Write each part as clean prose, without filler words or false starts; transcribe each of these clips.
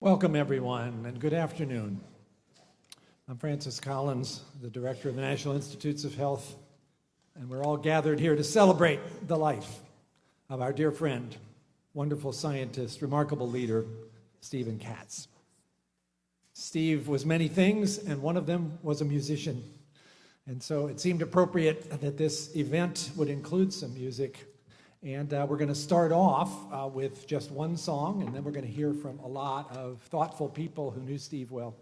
Welcome, everyone, and good afternoon. I'm Francis Collins, the Director of the National Institutes of Health, and we're all gathered here to celebrate the life of our dear friend, wonderful scientist, remarkable leader, Ken Katz. Steve was many things, and one of them was a musician. And so it seemed appropriate that this event would include some music. And we're going to start off with just one song, and then we're going to hear from a lot of thoughtful people who knew Steve well.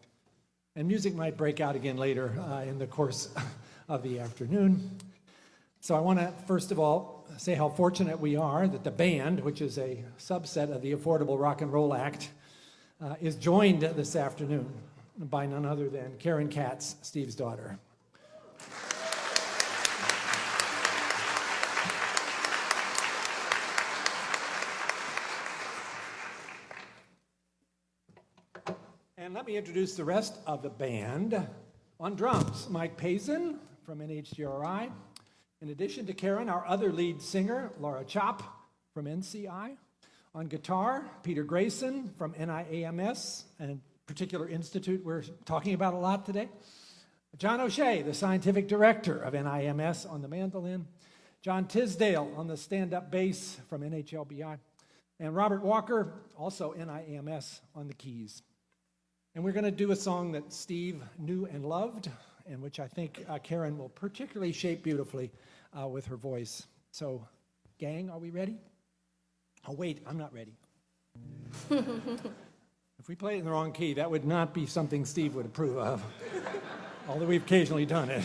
And music might break out again later in the course of the afternoon. So I want to, first of all, say how fortunate we are that the band, which is a subset of the Affordable Rock and Roll Act, is joined this afternoon by none other than Ken Katz, Steve's daughter. And let me introduce the rest of the band. On drums, Mike Pazin from NHGRI. In addition to Karen, our other lead singer, Laura Chop from NCI. On guitar, Peter Grayson from NIAMS, and a particular institute we're talking about a lot today. John O'Shea, the scientific director of NIAMS, on the mandolin. John Tisdale on the stand-up bass from NHLBI. And Robert Walker, also NIAMS, on the keys. And we're going to do a song that Steve knew and loved, and which I think Karen will particularly shape beautifully with her voice. So, gang, are we ready? Oh, wait, I'm not ready. If we play it in the wrong key, that would not be something Steve would approve of, although we've occasionally done it.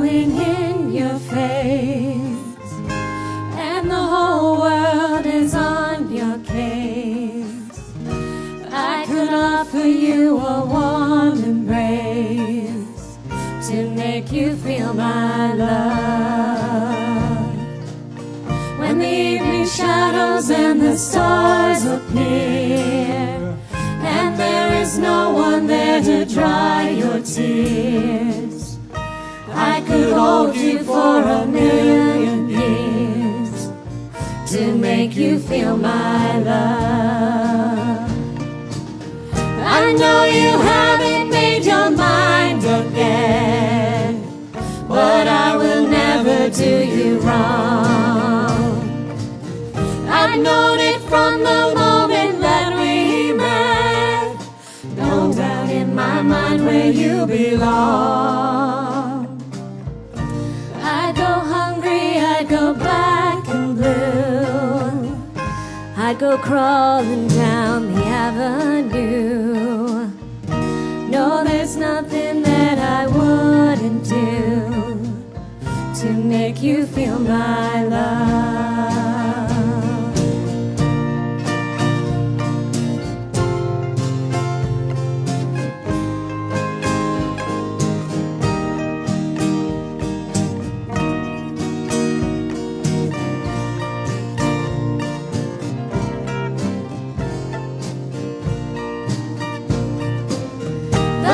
In your face, and the whole world is on your case, I could offer you a warm embrace to make you feel my love. When the evening shadows and the stars appear, and there is no one there to dry your tears, I could hold you for a million years to make you feel my love. I know you haven't made your mind up yet, but I will never do you wrong. I've known it from the moment that we met. No doubt in my mind where you belong. I'd go hungry, I'd go black and blue, I'd go crawling down the avenue. No, there's nothing that I wouldn't do to make you feel my love.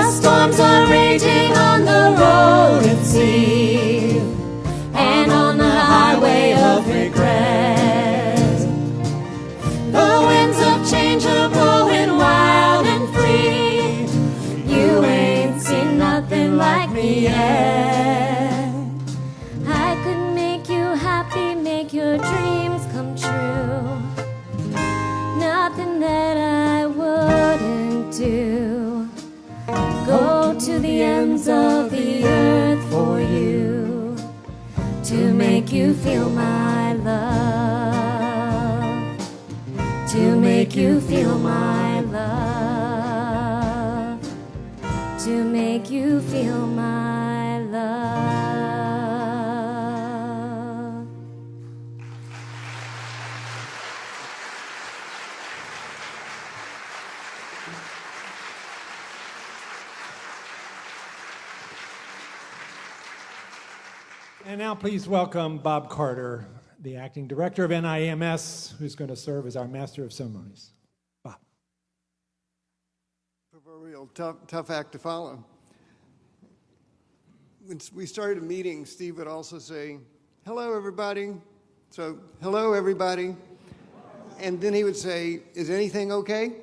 Storms are raging on the road at sea, and on the highway of regret. The winds of change are blowing wild and free. You ain't seen nothing like me yet. I could make you happy, make your dreams come true. Nothing that I wouldn't do. Go to the ends of the earth for you to make you feel my love, to make you feel my love, to make you feel my love. And now please welcome Bob Carter, the Acting Director of NIAMS, who's going to serve as our Master of Ceremonies. Bob. Proverbial tough act to follow. When we started a meeting, Steve would also say, "Hello, everybody." So, "Hello, everybody." And then he would say, "Is anything okay?"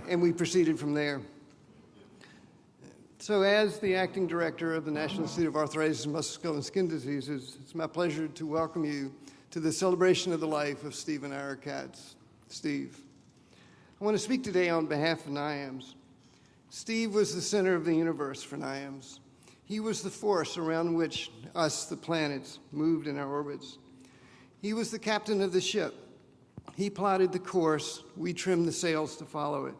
And we proceeded from there. So as the Acting Director of the National Institute of Arthritis and Musculoskeletal and Skin Diseases, it's my pleasure to welcome you to the celebration of the life of Stephen Ira Katz. Steve. I want to speak today on behalf of NIAMS. Steve was the center of the universe for NIAMS. He was the force around which us, the planets, moved in our orbits. He was the captain of the ship. He plotted the course. We trimmed the sails to follow it.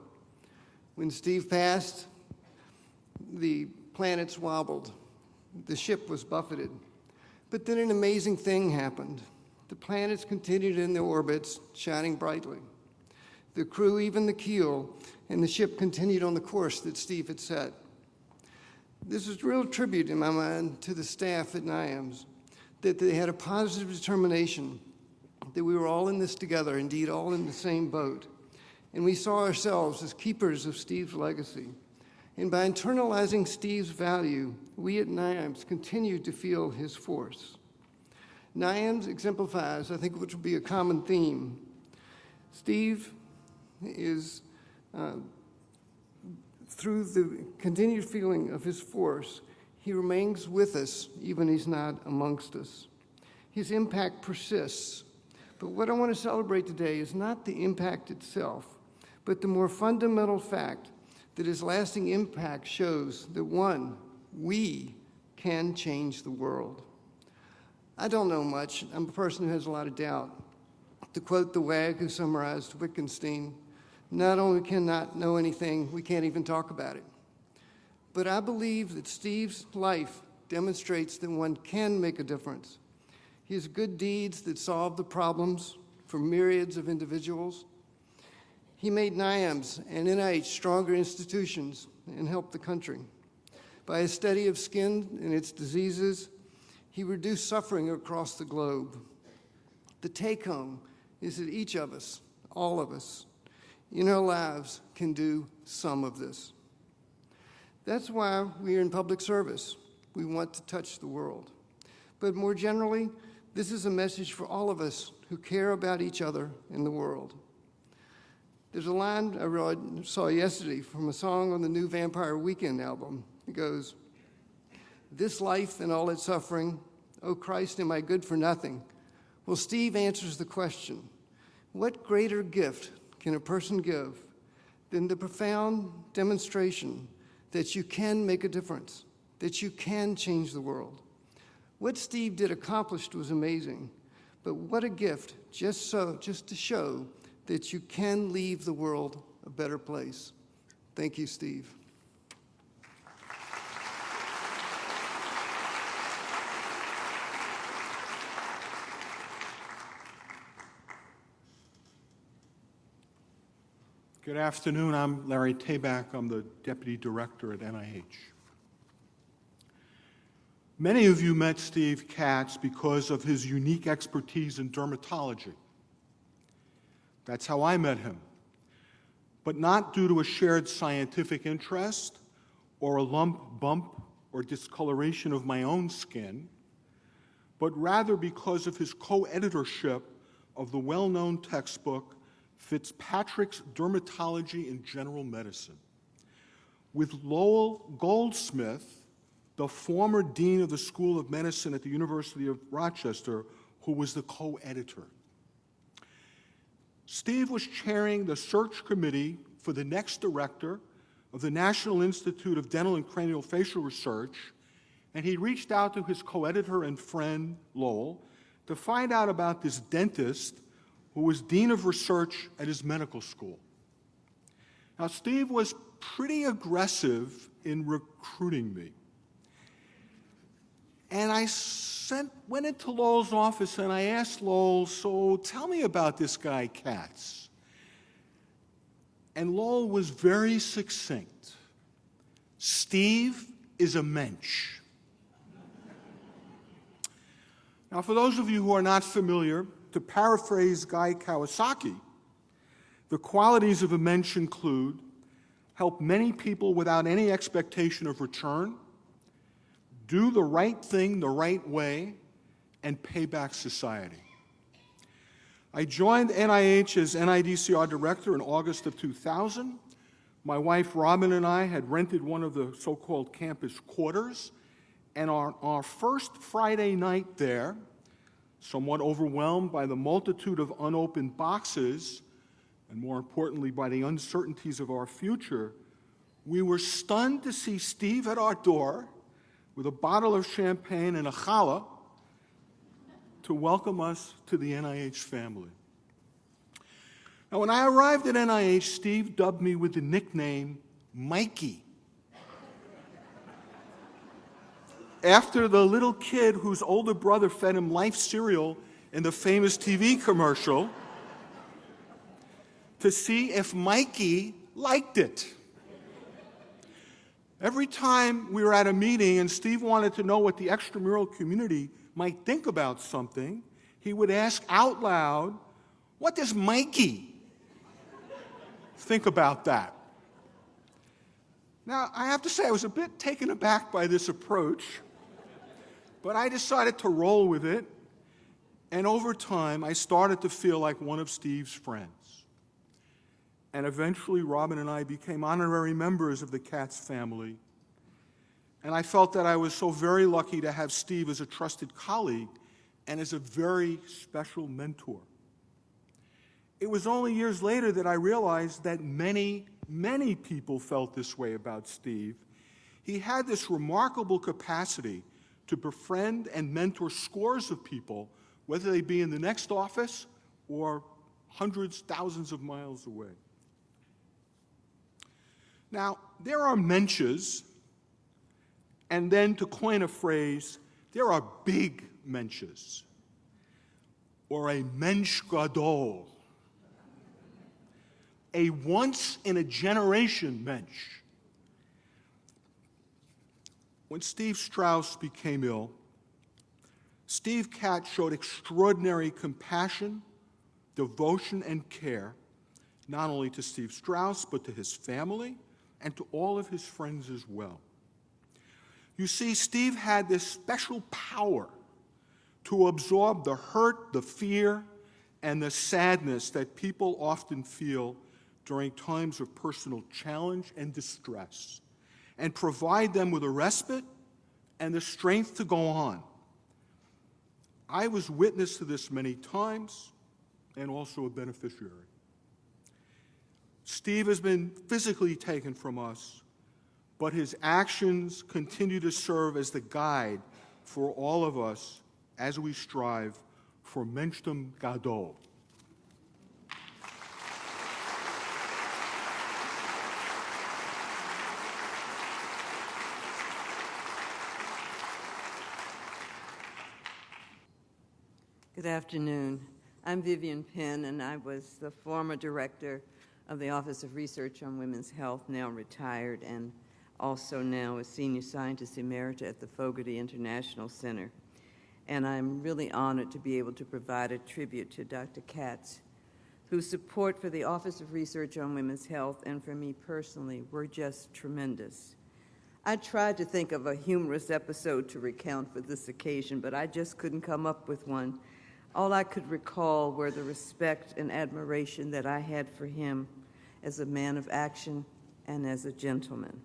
When Steve passed, the planets wobbled. The ship was buffeted. But then an amazing thing happened. The planets continued in their orbits, shining brightly. The crew, even the keel, and the ship continued on the course that Steve had set. This is a real tribute, in my mind, to the staff at NIAMS, that they had a positive determination that we were all in this together, indeed all in the same boat. And we saw ourselves as keepers of Steve's legacy. And by internalizing Steve's value, we at NIAMS continued to feel his force. NIAMS exemplifies, I think, which will be a common theme. Steve is, through the continued feeling of his force, he remains with us, even he's not amongst us. His impact persists. But what I want to celebrate today is not the impact itself, but the more fundamental fact that his lasting impact shows that, one, we can change the world. I don't know much. I'm a person who has a lot of doubt. To quote the wag who summarized Wittgenstein, not only cannot know anything, we can't even talk about it. But I believe that Steve's life demonstrates that one can make a difference. His good deeds that solve the problems for myriads of individuals. He made NIAMS and NIH stronger institutions and helped the country. By his study of skin and its diseases, he reduced suffering across the globe. The take-home is that each of us, all of us, in our lives can do some of this. That's why we are in public service. We want to touch the world. But more generally, this is a message for all of us who care about each other in the world. There's a line I saw yesterday from a song on the new Vampire Weekend album. It goes, "This life and all its suffering, oh Christ, am I good for nothing?" Well, Steve answers the question, what greater gift can a person give than the profound demonstration that you can make a difference, that you can change the world? What Steve did accomplished was amazing, but what a gift just to show that you can leave the world a better place. Thank you, Steve. Good afternoon. I'm Larry Tabak. I'm the Deputy Director at NIH. Many of you met Steve Katz because of his unique expertise in dermatology. That's how I met him, but not due to a shared scientific interest or a lump, bump, or discoloration of my own skin, but rather because of his co-editorship of the well-known textbook Fitzpatrick's Dermatology in General Medicine, with Lowell Goldsmith, the former dean of the School of Medicine at the University of Rochester, who was the co-editor. Steve was chairing the search committee for the next director of the National Institute of Dental and Craniofacial Research, and he reached out to his co-editor and friend, Lowell, to find out about this dentist who was dean of research at his medical school. Now, Steve was pretty aggressive in recruiting me. And I went into Lowell's office and I asked Lowell, so tell me about this guy, Katz. And Lowell was very succinct. Steve is a mensch. Now, for those of you who are not familiar, to paraphrase Guy Kawasaki, the qualities of a mensch include help many people without any expectation of return, do the right thing the right way, and pay back society. I joined NIH as NIDCR director in August of 2000. My wife Robin and I had rented one of the so-called campus quarters, and on our first Friday night there, somewhat overwhelmed by the multitude of unopened boxes, and more importantly by the uncertainties of our future, we were stunned to see Steve at our door with a bottle of champagne and a challah to welcome us to the NIH family. Now, when I arrived at NIH, Steve dubbed me with the nickname Mikey, after the little kid whose older brother fed him Life cereal in the famous TV commercial, to see if Mikey liked it. Every time we were at a meeting and Steve wanted to know what the extramural community might think about something, he would ask out loud, "What does Mikey think about that?" Now, I have to say I was a bit taken aback by this approach, but I decided to roll with it, and over time I started to feel like one of Steve's friends. And eventually Robin and I became honorary members of the Katz family, and I felt that I was so very lucky to have Steve as a trusted colleague and as a very special mentor. It was only years later that I realized that many, many people felt this way about Steve. He had this remarkable capacity to befriend and mentor scores of people, whether they be in the next office or hundreds, thousands of miles away. Now, there are mensches, and then to coin a phrase, there are big mensches, or a mensch gadol, a once-in-a-generation mensch. When Steve Strauss became ill, Steve Katz showed extraordinary compassion, devotion, and care, not only to Steve Strauss, but to his family and to all of his friends as well. You see, Steve had this special power to absorb the hurt, the fear, and the sadness that people often feel during times of personal challenge and distress, and provide them with a respite and the strength to go on. I was witness to this many times and also a beneficiary. Steve has been physically taken from us, but his actions continue to serve as the guide for all of us as we strive for Menschdom Gadol. Good afternoon. I'm Vivian Penn, and I was the former director of the Office of Research on Women's Health, now retired, and also now a senior scientist emerita at the Fogarty International Center. And I'm really honored to be able to provide a tribute to Dr. Katz, whose support for the Office of Research on Women's Health and for me personally were just tremendous. I tried to think of a humorous episode to recount for this occasion, but I just couldn't come up with one. All I could recall were the respect and admiration that I had for him as a man of action and as a gentleman.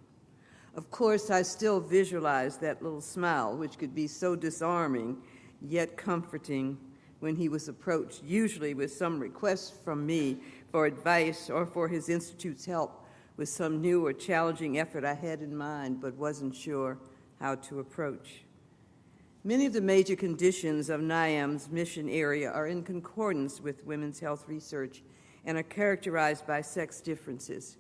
Of course, I still visualize that little smile, which could be so disarming, yet comforting, when he was approached, usually with some request from me for advice or for his institute's help with some new or challenging effort I had in mind but wasn't sure how to approach. Many of the major conditions of NIAMS' mission area are in concordance with women's health research and are characterized by sex differences.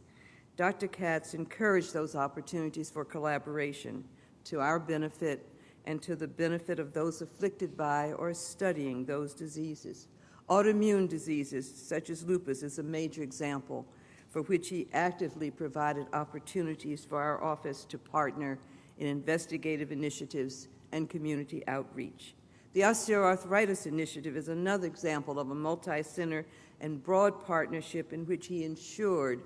Dr. Katz encouraged those opportunities for collaboration to our benefit and to the benefit of those afflicted by or studying those diseases. Autoimmune diseases, such as lupus, is a major example for which he actively provided opportunities for our office to partner in investigative initiatives and community outreach. The Osteoarthritis Initiative is another example of a multi-center and broad partnership in which he ensured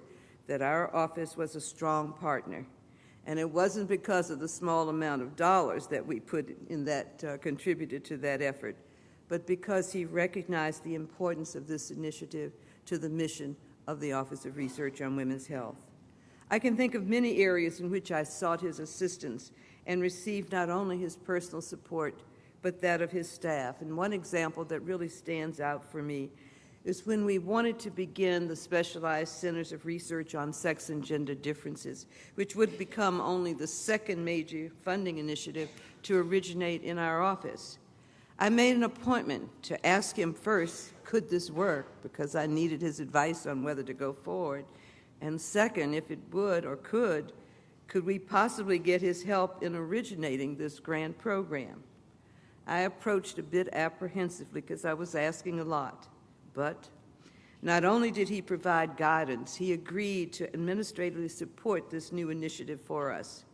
that our office was a strong partner. And it wasn't because of the small amount of dollars that we put in that contributed to that effort, but because he recognized the importance of this initiative to the mission of the Office of Research on Women's Health. I can think of many areas in which I sought his assistance and received not only his personal support, but that of his staff. And one example that really stands out for me is when we wanted to begin the specialized centers of research on sex and gender differences, which would become only the second major funding initiative to originate in our office. I made an appointment to ask him first, could this work, because I needed his advice on whether to go forward, and second, if it would or could we possibly get his help in originating this grand program? I approached a bit apprehensively because I was asking a lot, but not only did he provide guidance, he agreed to administratively support this new initiative for us.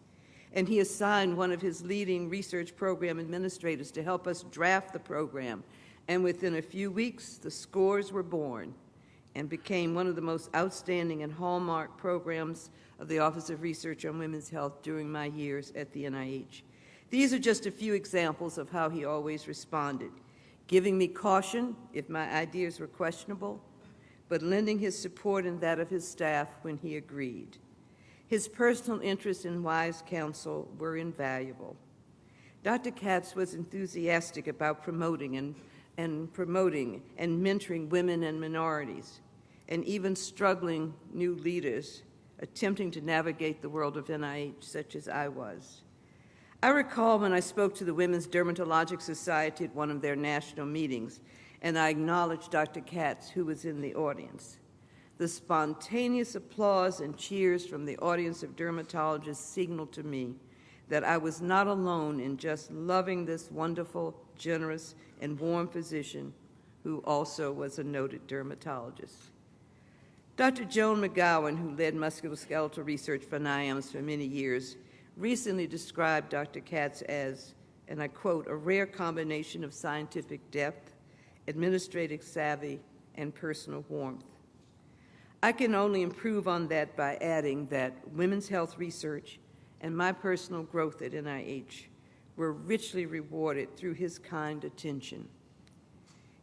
And he assigned one of his leading research program administrators to help us draft the program. And within a few weeks, the scores were born and became one of the most outstanding and hallmark programs of the Office of Research on Women's Health during my years at the NIH. These are just a few examples of how he always responded, giving me caution if my ideas were questionable, but lending his support and that of his staff when he agreed. His personal interest and wise counsel were invaluable. Dr. Katz was enthusiastic about promoting and mentoring women and minorities, and even struggling new leaders attempting to navigate the world of NIH, such as I was. I recall when I spoke to the Women's Dermatologic Society at one of their national meetings, and I acknowledged Dr. Katz, who was in the audience. The spontaneous applause and cheers from the audience of dermatologists signaled to me that I was not alone in just loving this wonderful, generous, and warm physician who also was a noted dermatologist. Dr. Joan McGowan, who led musculoskeletal research for NIAMS for many years, recently described Dr. Katz as, and I quote, a rare combination of scientific depth, administrative savvy, and personal warmth. I can only improve on that by adding that women's health research and my personal growth at NIH were richly rewarded through his kind attention.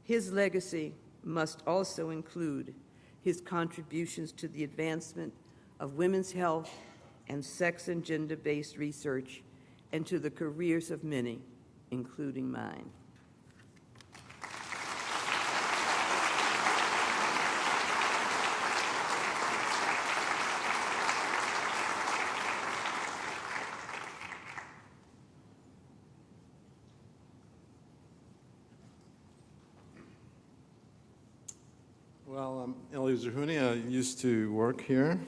His legacy must also include his contributions to the advancement of women's health and sex and gender-based research, and to the careers of many, including mine. Well, I'm Eli Zerhouni. I used to work here.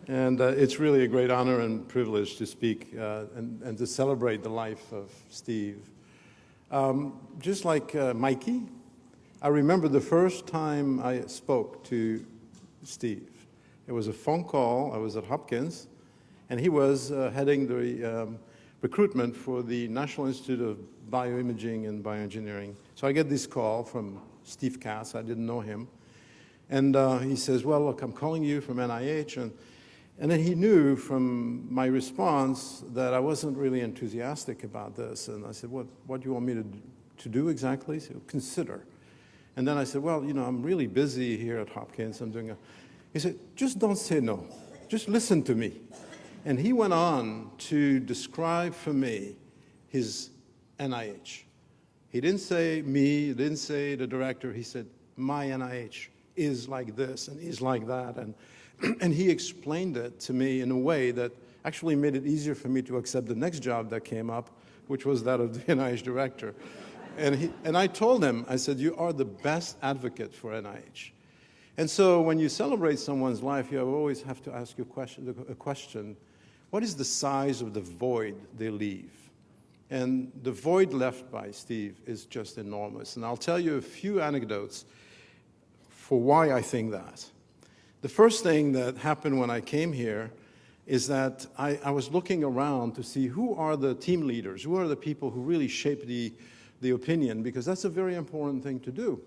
And it's really a great honor and privilege to speak and to celebrate the life of Steve. Just like Mikey, I remember the first time I spoke to Steve. It was a phone call. I was at Hopkins, and he was heading the recruitment for the National Institute of Bioimaging and Bioengineering. So I get this call from Steve Katz. I didn't know him. And he says, well, look, I'm calling you from NIH. And then he knew from my response that I wasn't really enthusiastic about this. And I said, what do you want me to do exactly? He said, consider. And then I said, well, you know, I'm really busy here at Hopkins. He said, just don't say no. Just listen to me. And he went on to describe for me his NIH. He didn't say me, he didn't say the director. He said, my NIH is like this and is like that. And he explained it to me in a way that actually made it easier for me to accept the next job that came up, which was that of the NIH director. And I told him, I said, you are the best advocate for NIH. And so when you celebrate someone's life, you always have to ask a question, what is the size of the void they leave? And the void left by Steve is just enormous. And I'll tell you a few anecdotes for why I think that. The first thing that happened when I came here, is that I was looking around to see who are the team leaders, who are the people who really shape the opinion, because that's a very important thing to do.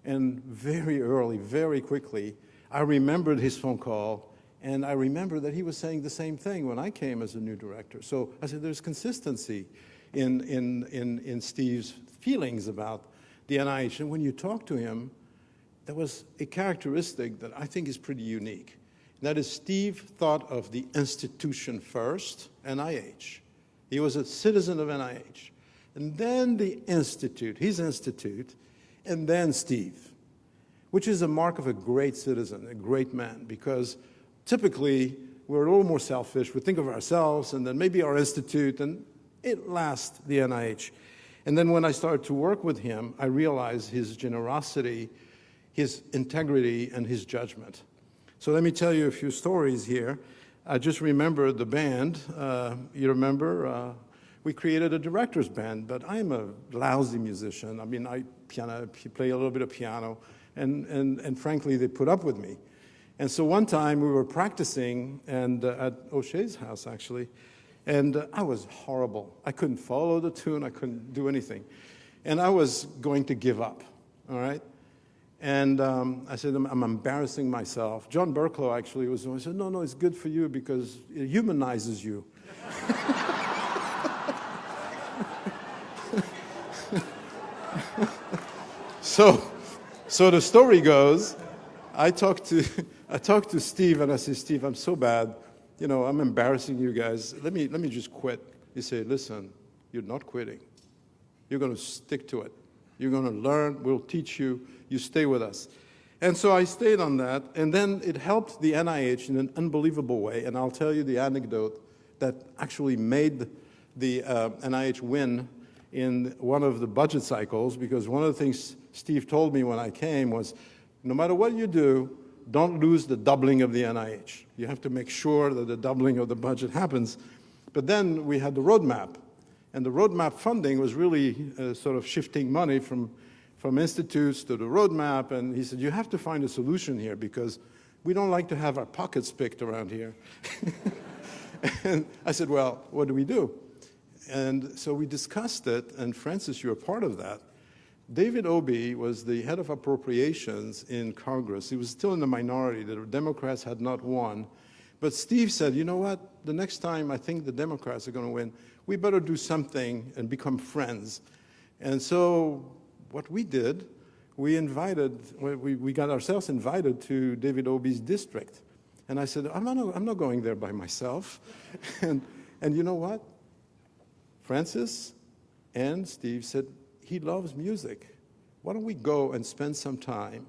And very early, very quickly, I remembered his phone call, and I remember that he was saying the same thing when I came as a new director. So I said, there's consistency in Steve's feelings about the NIH. And when you talk to him, there was a characteristic that I think is pretty unique. That is, Steve thought of the institution first, NIH. He was a citizen of NIH. And then the institute, his institute, and then Steve, which is a mark of a great citizen, a great man, because typically we're a little more selfish. We think of ourselves and then maybe our institute, and it lasts the NIH. And then when I started to work with him, I realized his generosity, his integrity, and his judgment. So let me tell you a few stories here. I just remember the band. You remember? We created a director's band, but I'm a lousy musician. I mean, I play a little bit of piano, and frankly, they put up with me. And so one time we were practicing and at O'Shea's house, actually, and I was horrible. I couldn't follow the tune. I couldn't do anything. And I was going to give up, all right? And I said, I'm embarrassing myself. John Burklow actually was the one who said, no, it's good for you because it humanizes you. So the story goes, I talked to Steve, and I said, Steve, I'm so bad. You know, I'm embarrassing you guys. Let me just quit. He said, listen, you're not quitting. You're going to stick to it. You're going to learn. We'll teach you. You stay with us. And so I stayed on that, and then it helped the NIH in an unbelievable way. And I'll tell you the anecdote that actually made the NIH win in one of the budget cycles, because one of the things Steve told me when I came was, no matter what you do, don't lose the doubling of the NIH. You have to make sure that the doubling of the budget happens. But then we had the roadmap, and the roadmap funding was really sort of shifting money from institutes to the roadmap, and he said, you have to find a solution here because we don't like to have our pockets picked around here. And I said, well, what do we do? And so we discussed it, and Francis, you're a part of that. David Obey was the head of appropriations in Congress. He was still in the minority. The Democrats had not won. But Steve said, you know what? The next time I think the Democrats are going to win, we better do something and become friends. And so what we did, we got ourselves invited to David Obey's district. And I said, I'm not going there by myself. and you know what? Francis and Steve said, he loves music. Why don't we go and spend some time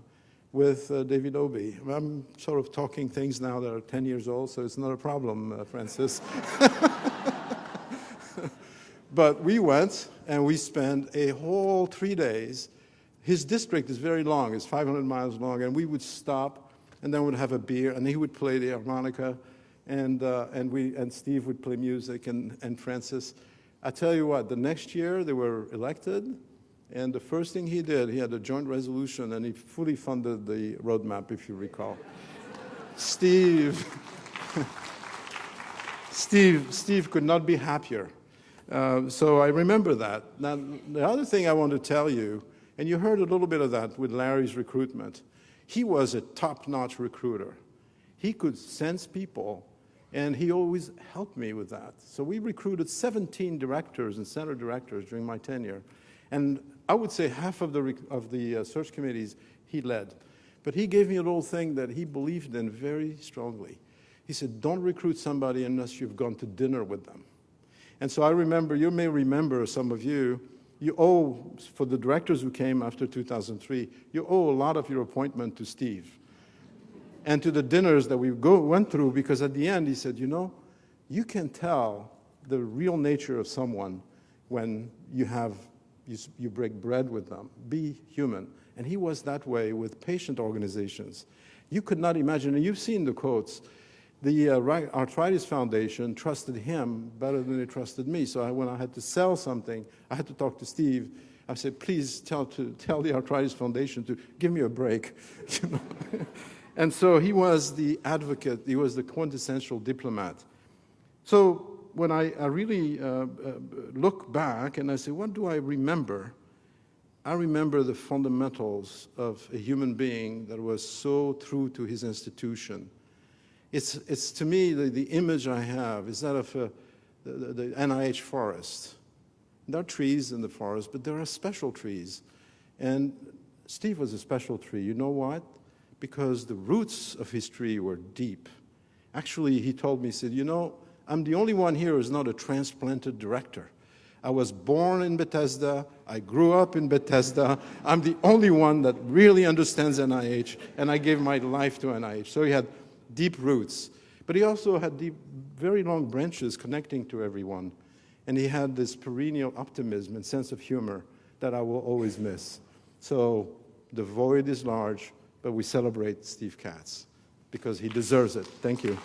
with David Obey? I'm sort of talking things now that are 10 years old, so it's not a problem, Francis. But we went, and we spent a whole 3 days. His district is very long. It's 500 miles long, and we would stop, and then we'd have a beer, and he would play the harmonica, and Steve would play music, and Francis. I tell you what, the next year they were elected, and the first thing he did, he had a joint resolution, and he fully funded the roadmap, if you recall. Steve could not be happier. So I remember that. Now, the other thing I want to tell you, and you heard a little bit of that with Larry's recruitment, he was a top-notch recruiter. He could sense people, and he always helped me with that. So we recruited 17 directors and center directors during my tenure. And I would say half of the search committees he led. But he gave me a little thing that he believed in very strongly. He said, don't recruit somebody unless you've gone to dinner with them. And so I remember, you may remember, some of you owe, for the directors who came after 2003, you owe a lot of your appointment to Steve. And to the dinners that we went through, because at the end he said, you know, you can tell the real nature of someone when you break bread with them. Be human. And he was that way with patient organizations. You could not imagine, and you've seen the quotes, the Arthritis Foundation trusted him better than they trusted me. So when I had to sell something, I had to talk to Steve. I said, please tell the Arthritis Foundation to give me a break. You know? And so he was the advocate, he was the quintessential diplomat. So when I really look back and I say, what do I remember? I remember the fundamentals of a human being that was so true to his institution. It's to me, the image I have is that of the NIH forest. There are trees in the forest, but there are special trees. And Steve was a special tree. You know what? Because the roots of his tree were deep. Actually, he told me, he said, you know, I'm the only one here who's not a transplanted director. I was born in Bethesda. I grew up in Bethesda. I'm the only one that really understands NIH, and I gave my life to NIH. So he had deep roots. But he also had deep, very long branches connecting to everyone. And he had this perennial optimism and sense of humor that I will always miss. So the void is large, but we celebrate Steve Katz because he deserves it. Thank you.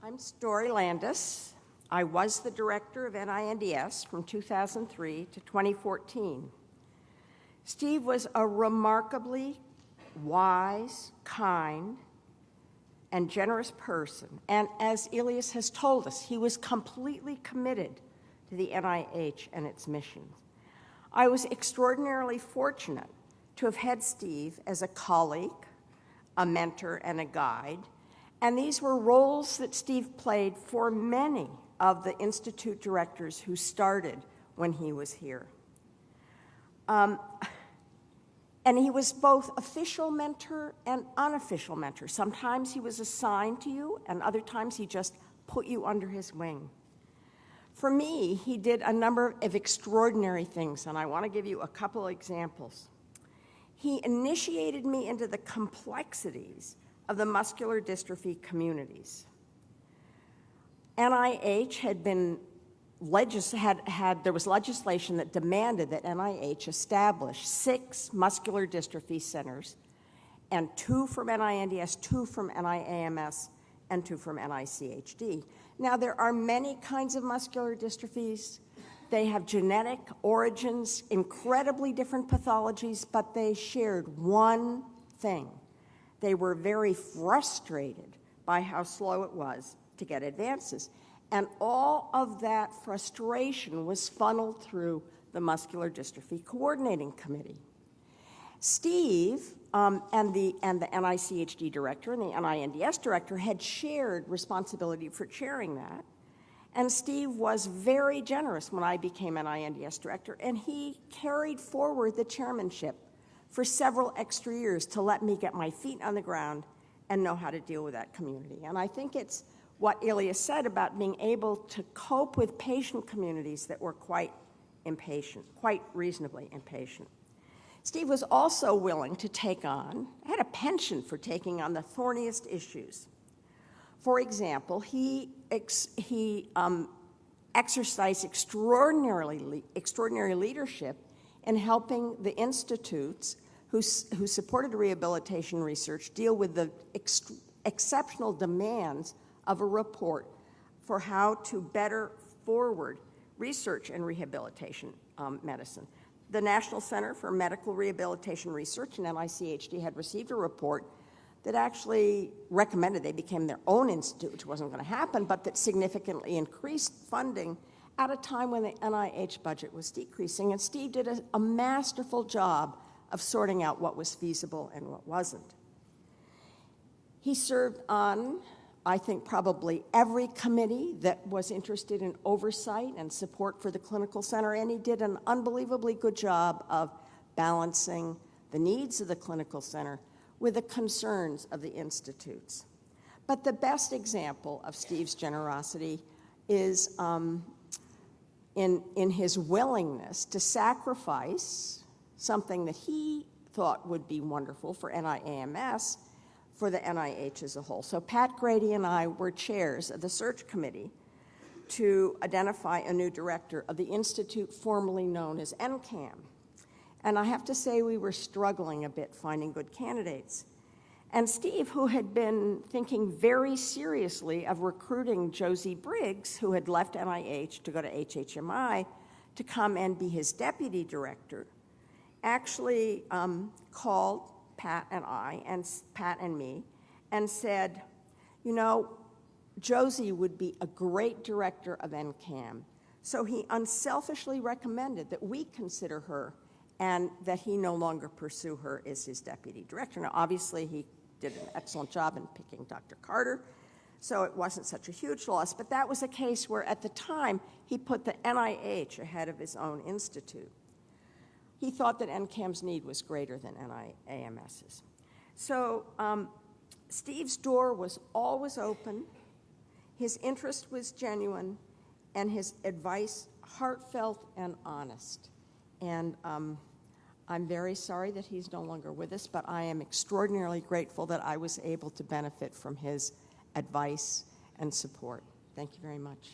I'm Story Landis. I was the director of NIAMS from 2003 to 2014. Steve was a remarkably wise, kind, and generous person. And as Elias has told us, he was completely committed to the NIH and its mission. I was extraordinarily fortunate to have had Steve as a colleague, a mentor, and a guide. And these were roles that Steve played for many of the institute directors who started when he was here. And he was both official mentor and unofficial mentor. Sometimes he was assigned to you, and other times he just put you under his wing. For me, he did a number of extraordinary things, and I want to give you a couple examples. He initiated me into the complexities of the muscular dystrophy communities. NIH had been there was legislation that demanded that NIH establish 6 muscular dystrophy centers, and 2 from NINDS, 2 from NIAMS, and 2 from NICHD. Now, there are many kinds of muscular dystrophies. They have genetic origins, incredibly different pathologies, but they shared one thing. They were very frustrated by how slow it was to get advances. And all of that frustration was funneled through the Muscular Dystrophy Coordinating Committee. Steve and the NICHD director and the NINDS director had shared responsibility for chairing that. And Steve was very generous when I became NINDS director, and he carried forward the chairmanship for several extra years to let me get my feet on the ground and know how to deal with that community. And I think it's what Elias said about being able to cope with patient communities that were quite impatient, quite reasonably impatient. Steve was also willing to had a penchant for taking on the thorniest issues. For example, he exercised extraordinary leadership in helping the institutes who supported rehabilitation research deal with the exceptional demands of a report for how to better forward research in rehabilitation medicine. The National Center for Medical Rehabilitation Research and NICHD had received a report that actually recommended they became their own institute, which wasn't going to happen, but that significantly increased funding at a time when the NIH budget was decreasing. And Steve did a masterful job of sorting out what was feasible and what wasn't. He served on, I think, probably every committee that was interested in oversight and support for the clinical center, and he did an unbelievably good job of balancing the needs of the clinical center with the concerns of the institutes. But the best example of Steve's generosity is in his willingness to sacrifice something that he thought would be wonderful for NIAMS for the NIH as a whole. So Pat Grady and I were chairs of the search committee to identify a new director of the institute formerly known as NCAM. And I have to say we were struggling a bit finding good candidates. And Steve, who had been thinking very seriously of recruiting Josie Briggs, who had left NIH to go to HHMI, to come and be his deputy director, actually called Pat and me, and said, you know, Josie would be a great director of NCAM. So he unselfishly recommended that we consider her and that he no longer pursue her as his deputy director. Now, obviously, he did an excellent job in picking Dr. Carter, so it wasn't such a huge loss, but that was a case where at the time he put the NIH ahead of his own institute. He thought that NCAM's need was greater than NIAMS's. So Steve's door was always open, his interest was genuine, and his advice heartfelt and honest. And I'm very sorry that he's no longer with us, but I am extraordinarily grateful that I was able to benefit from his advice and support. Thank you very much.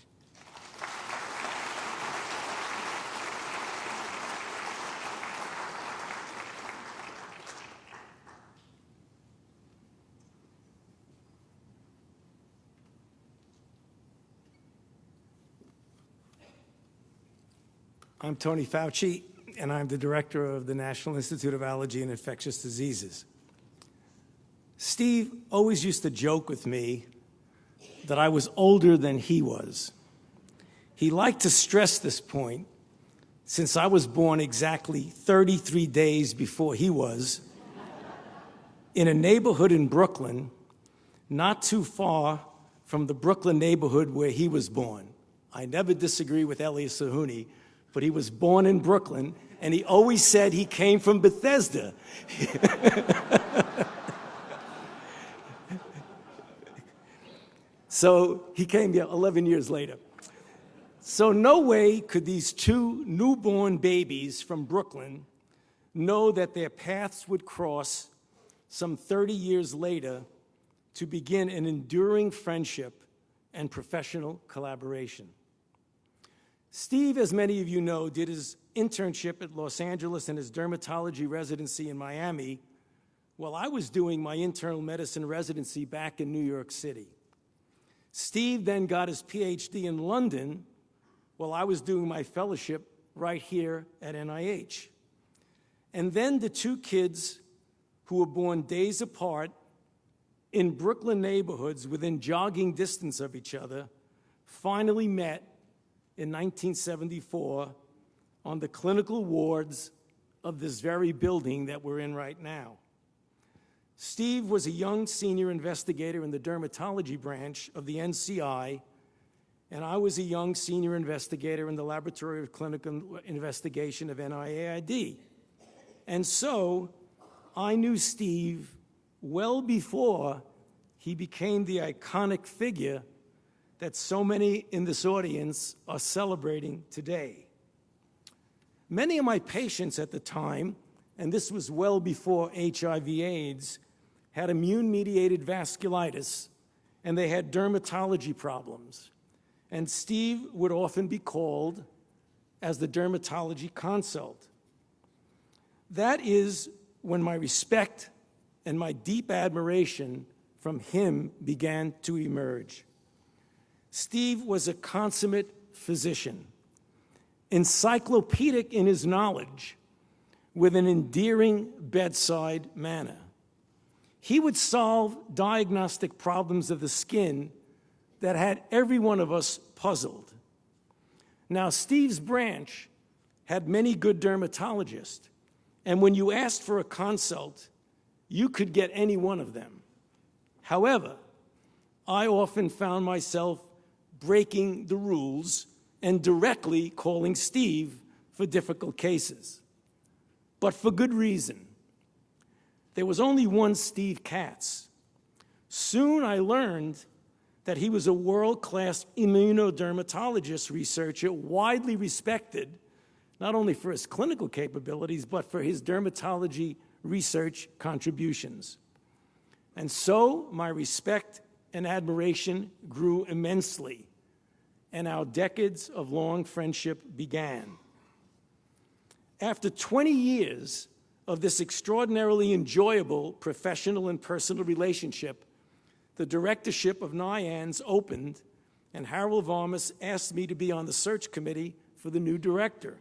I'm Tony Falchi, and I'm the director of the National Institute of Allergy and Infectious Diseases. Steve always used to joke with me that I was older than he was. He liked to stress this point since I was born exactly 33 days before he was in a neighborhood in Brooklyn, not too far from the Brooklyn neighborhood where he was born. I never disagree with Elias Sahuni, but he was born in Brooklyn, and he always said he came from Bethesda. So he came here 11 years later. So no way could these two newborn babies from Brooklyn know that their paths would cross some 30 years later to begin an enduring friendship and professional collaboration. Steve, as many of you know, did his internship at Los Angeles and his dermatology residency in Miami while I was doing my internal medicine residency back in New York City. Steve then got his PhD in London while I was doing my fellowship right here at NIH. And then the two kids who were born days apart in Brooklyn neighborhoods within jogging distance of each other finally met in 1974 on the clinical wards of this very building that we're in right now. Steve was a young senior investigator in the dermatology branch of the NCI, and I was a young senior investigator in the Laboratory of Clinical Investigation of NIAID. And so I knew Steve well before he became the iconic figure that so many in this audience are celebrating today. Many of my patients at the time, and this was well before HIV/AIDS, had immune-mediated vasculitis, and they had dermatology problems. And Steve would often be called as the dermatology consult. That is when my respect and my deep admiration from him began to emerge. Steve was a consummate physician, encyclopedic in his knowledge, with an endearing bedside manner. He would solve diagnostic problems of the skin that had every one of us puzzled. Now, Steve's branch had many good dermatologists, and when you asked for a consult, you could get any one of them. However, I often found myself breaking the rules and directly calling Steve for difficult cases, but for good reason. There was only one Steve Katz. Soon I learned that he was a world-class immunodermatologist researcher, widely respected, not only for his clinical capabilities, but for his dermatology research contributions. And so my respect and admiration grew immensely, and our decades of long friendship began. After 20 years of this extraordinarily enjoyable professional and personal relationship, the directorship of NIAMS opened, and Harold Varmus asked me to be on the search committee for the new director.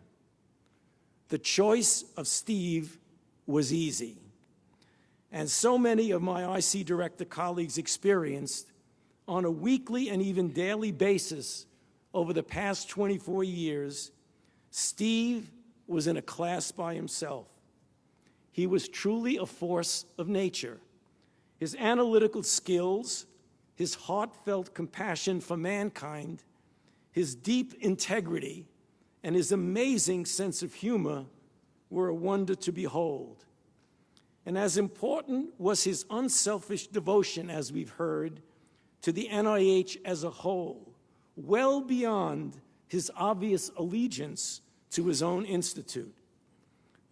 The choice of Steve was easy. And so many of my IC director colleagues experienced on a weekly and even daily basis over the past 24 years, Steve was in a class by himself. He was truly a force of nature. His analytical skills, his heartfelt compassion for mankind, his deep integrity, and his amazing sense of humor were a wonder to behold. And as important was his unselfish devotion, as we've heard, to the NIH as a whole, well beyond his obvious allegiance to his own institute.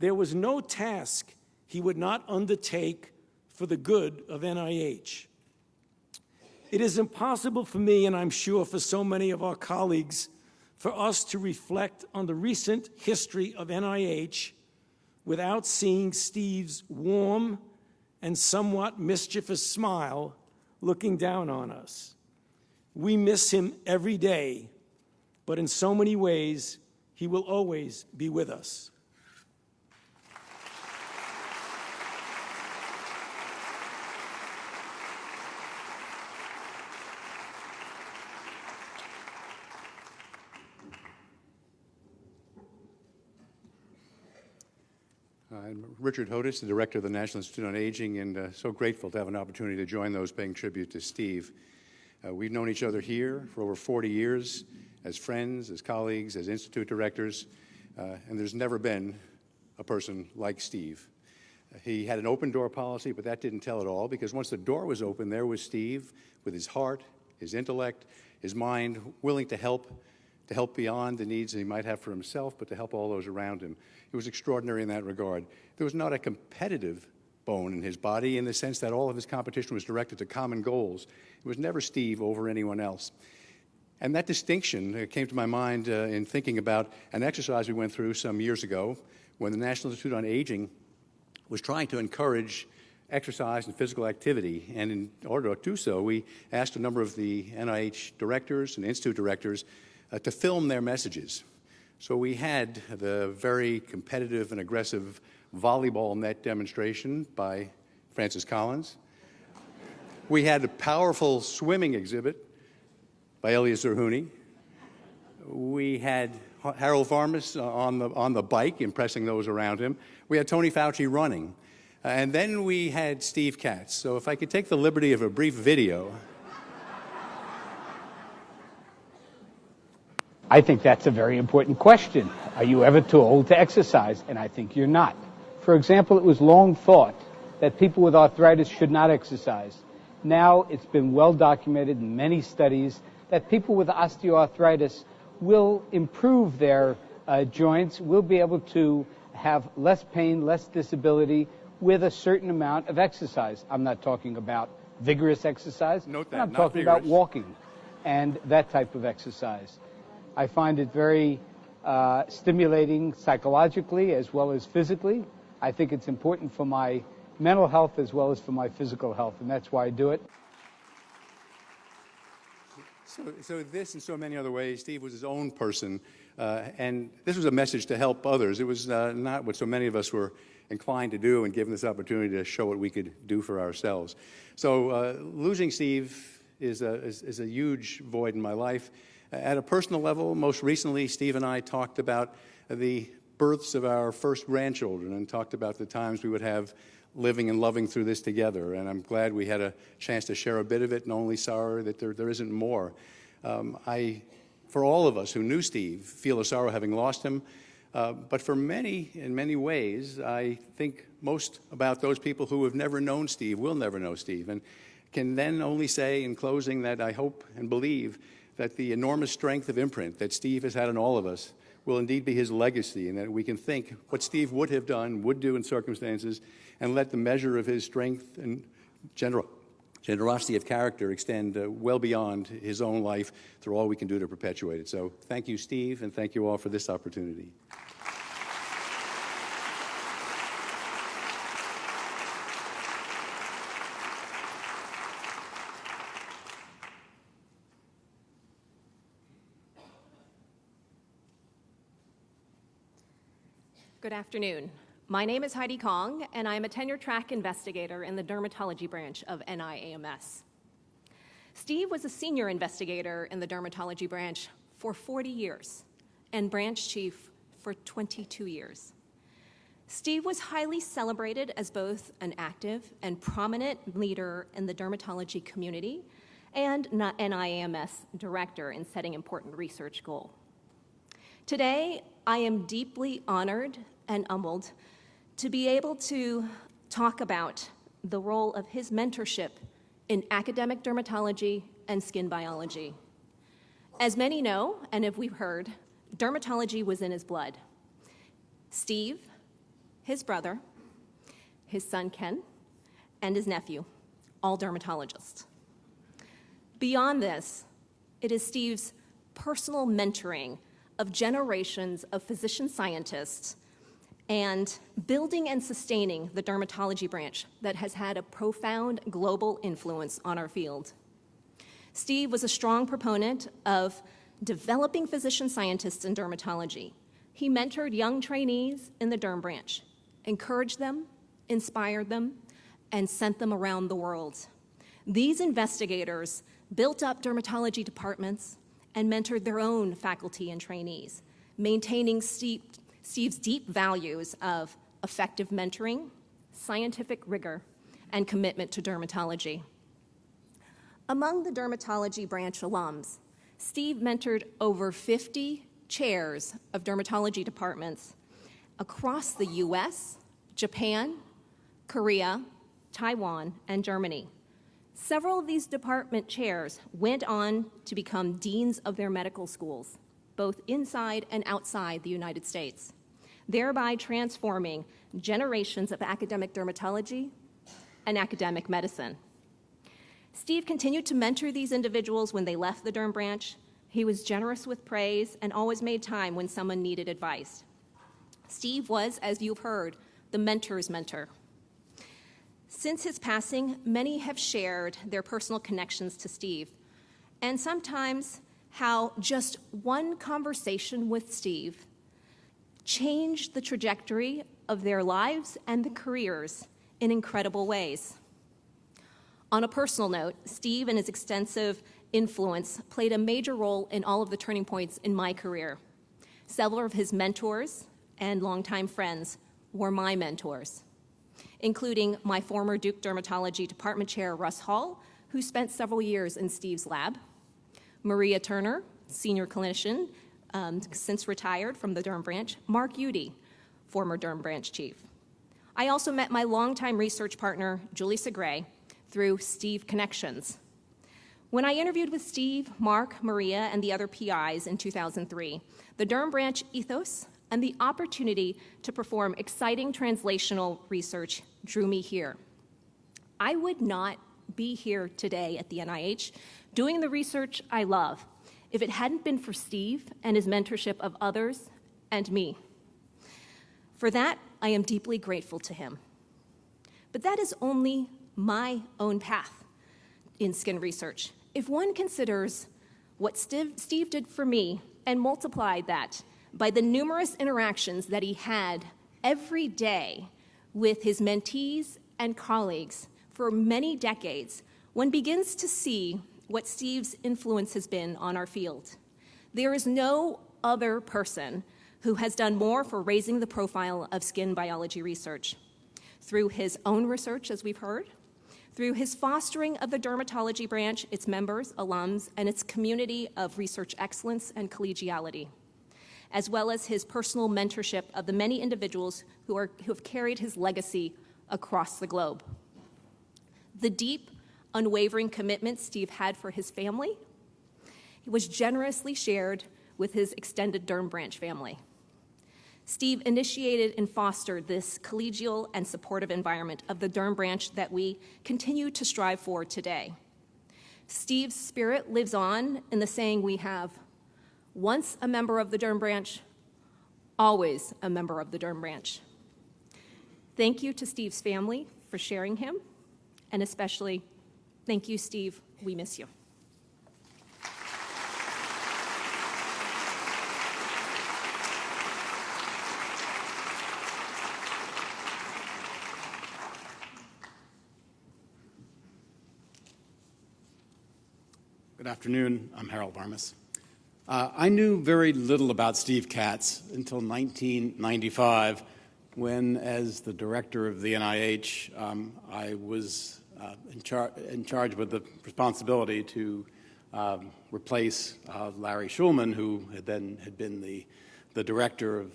There was no task he would not undertake for the good of NIH. It is impossible for me, and I'm sure for so many of our colleagues, for us to reflect on the recent history of NIH without seeing Steve's warm and somewhat mischievous smile looking down on us. We miss him every day, but in so many ways, he will always be with us. I'm Richard Hotus, the Director of the National Institute on Aging, and so grateful to have an opportunity to join those paying tribute to Steve. We've known each other here for over 40 years, as friends, as colleagues, as institute directors, and there's never been a person like Steve. He had an open door policy, but that didn't tell it all, because once the door was open, there was Steve with his heart, his intellect, his mind, willing to help beyond the needs that he might have for himself, but to help all those around him. He was extraordinary in that regard. There was not a competitive bone in his body in the sense that all of his competition was directed to common goals. It was never Steve over anyone else. And that distinction came to my mind in thinking about an exercise we went through some years ago when the National Institute on Aging was trying to encourage exercise and physical activity. And in order to do so, we asked a number of the NIH directors and institute directors to film their messages. So we had the very competitive and aggressive volleyball net demonstration by Francis Collins. We had a powerful swimming exhibit by Elias Zerhouni. We had Harold Varmus on the bike, impressing those around him. We had Tony Falchi running. And then we had Steve Katz. So if I could take the liberty of a brief video. I think that's a very important question. Are you ever too old to exercise? And I think you're not. For example, it was long thought that people with arthritis should not exercise. Now it's been well documented in many studies that people with osteoarthritis will improve their joints, will be able to have less pain, less disability with a certain amount of exercise. I'm not talking about vigorous exercise. Note that, I'm not talking vigorous. about walking and that type of exercise. I find it very stimulating psychologically as well as physically. I think it's important for my mental health as well as for my physical health, and that's why I do it. So this and so many other ways, Steve was his own person, and this was a message to help others. It was not what so many of us were inclined to do, and given this opportunity to show what we could do for ourselves. So losing Steve is a huge void in my life. At a personal level, most recently, Steve and I talked about the births of our first grandchildren and talked about the times we would have living and loving through this together. And I'm glad we had a chance to share a bit of it, and only sorry that there isn't more. For all of us who knew Steve, feel a sorrow having lost him. But for many, in many ways, I think most about those people who have never known Steve, will never know Steve, and can then only say in closing that I hope and believe that the enormous strength of imprint that Steve has had on all of us will indeed be his legacy, and that we can think what Steve would have done, would do in circumstances, and let the measure of his strength and generosity of character extend well beyond his own life through all we can do to perpetuate it. So thank you, Steve, and thank you all for this opportunity. Good afternoon. My name is Heidi Kong, and I'm a tenure-track investigator in the dermatology branch of NIAMS. Steve was a senior investigator in the dermatology branch for 40 years and branch chief for 22 years. Steve was highly celebrated as both an active and prominent leader in the dermatology community and NIAMS director in setting important research goals. Today, I am deeply honored and humbled to be able to talk about the role of his mentorship in academic dermatology and skin biology. As many know, and if we've heard, dermatology was in his blood. Steve, his brother, his son Ken, and his nephew, all dermatologists. Beyond this, it is Steve's personal mentoring of generations of physician scientists and building and sustaining the dermatology branch that has had a profound global influence on our field. Steve was a strong proponent of developing physician scientists in dermatology. He mentored young trainees in the derm branch, encouraged them, inspired them, and sent them around the world. These investigators built up dermatology departments and mentored their own faculty and trainees, maintaining Steve's deep values of effective mentoring, scientific rigor, and commitment to dermatology. Among the dermatology branch alums, Steve mentored over 50 chairs of dermatology departments across the US, Japan, Korea, Taiwan, and Germany. Several of these department chairs went on to become deans of their medical schools, both inside and outside the United States, thereby transforming generations of academic dermatology and academic medicine. Steve continued to mentor these individuals when they left the derm branch. He was generous with praise and always made time when someone needed advice. Steve was, as you've heard, the mentor's mentor. Since his passing, many have shared their personal connections to Steve, and sometimes how just one conversation with Steve changed the trajectory of their lives and the careers in incredible ways. On a personal note, Steve and his extensive influence played a major role in all of the turning points in my career. Several of his mentors and longtime friends were my mentors, including my former Duke Dermatology Department Chair, Russ Hall, who spent several years in Steve's lab, Maria Turner, senior clinician, since retired from the derm branch, Mark Udy, former derm branch chief. I also met my longtime research partner, Julie Segre, through Steve Connections. When I interviewed with Steve, Mark, Maria, and the other PIs in 2003, the derm branch ethos and the opportunity to perform exciting translational research drew me here. I would not be here today at the NIH doing the research I love if it hadn't been for Steve and his mentorship of others and me. For that, I am deeply grateful to him. But that is only my own path in skin research. If one considers what Steve did for me and multiplied that by the numerous interactions that he had every day with his mentees and colleagues for many decades, one begins to see what Steve's influence has been on our field. There is no other person who has done more for raising the profile of skin biology research. Through his own research, as we've heard, through his fostering of the dermatology branch, its members, alums, and its community of research excellence and collegiality, as well as his personal mentorship of the many individuals who have carried his legacy across the globe. The deep, unwavering commitment Steve had for his family was generously shared with his extended derm branch family. Steve initiated and fostered this collegial and supportive environment of the derm branch that we continue to strive for today. Steve's spirit lives on in the saying we have, once a member of the derm branch, always a member of the derm branch. Thank you to Steve's family for sharing him, and especially, thank you, Steve, we miss you. Good afternoon. I'm Harold Varmus. I knew very little about Steve Katz until 1995, when, as the director of the NIH, I was in charge with the responsibility to replace Larry Schulman, who had been the director of,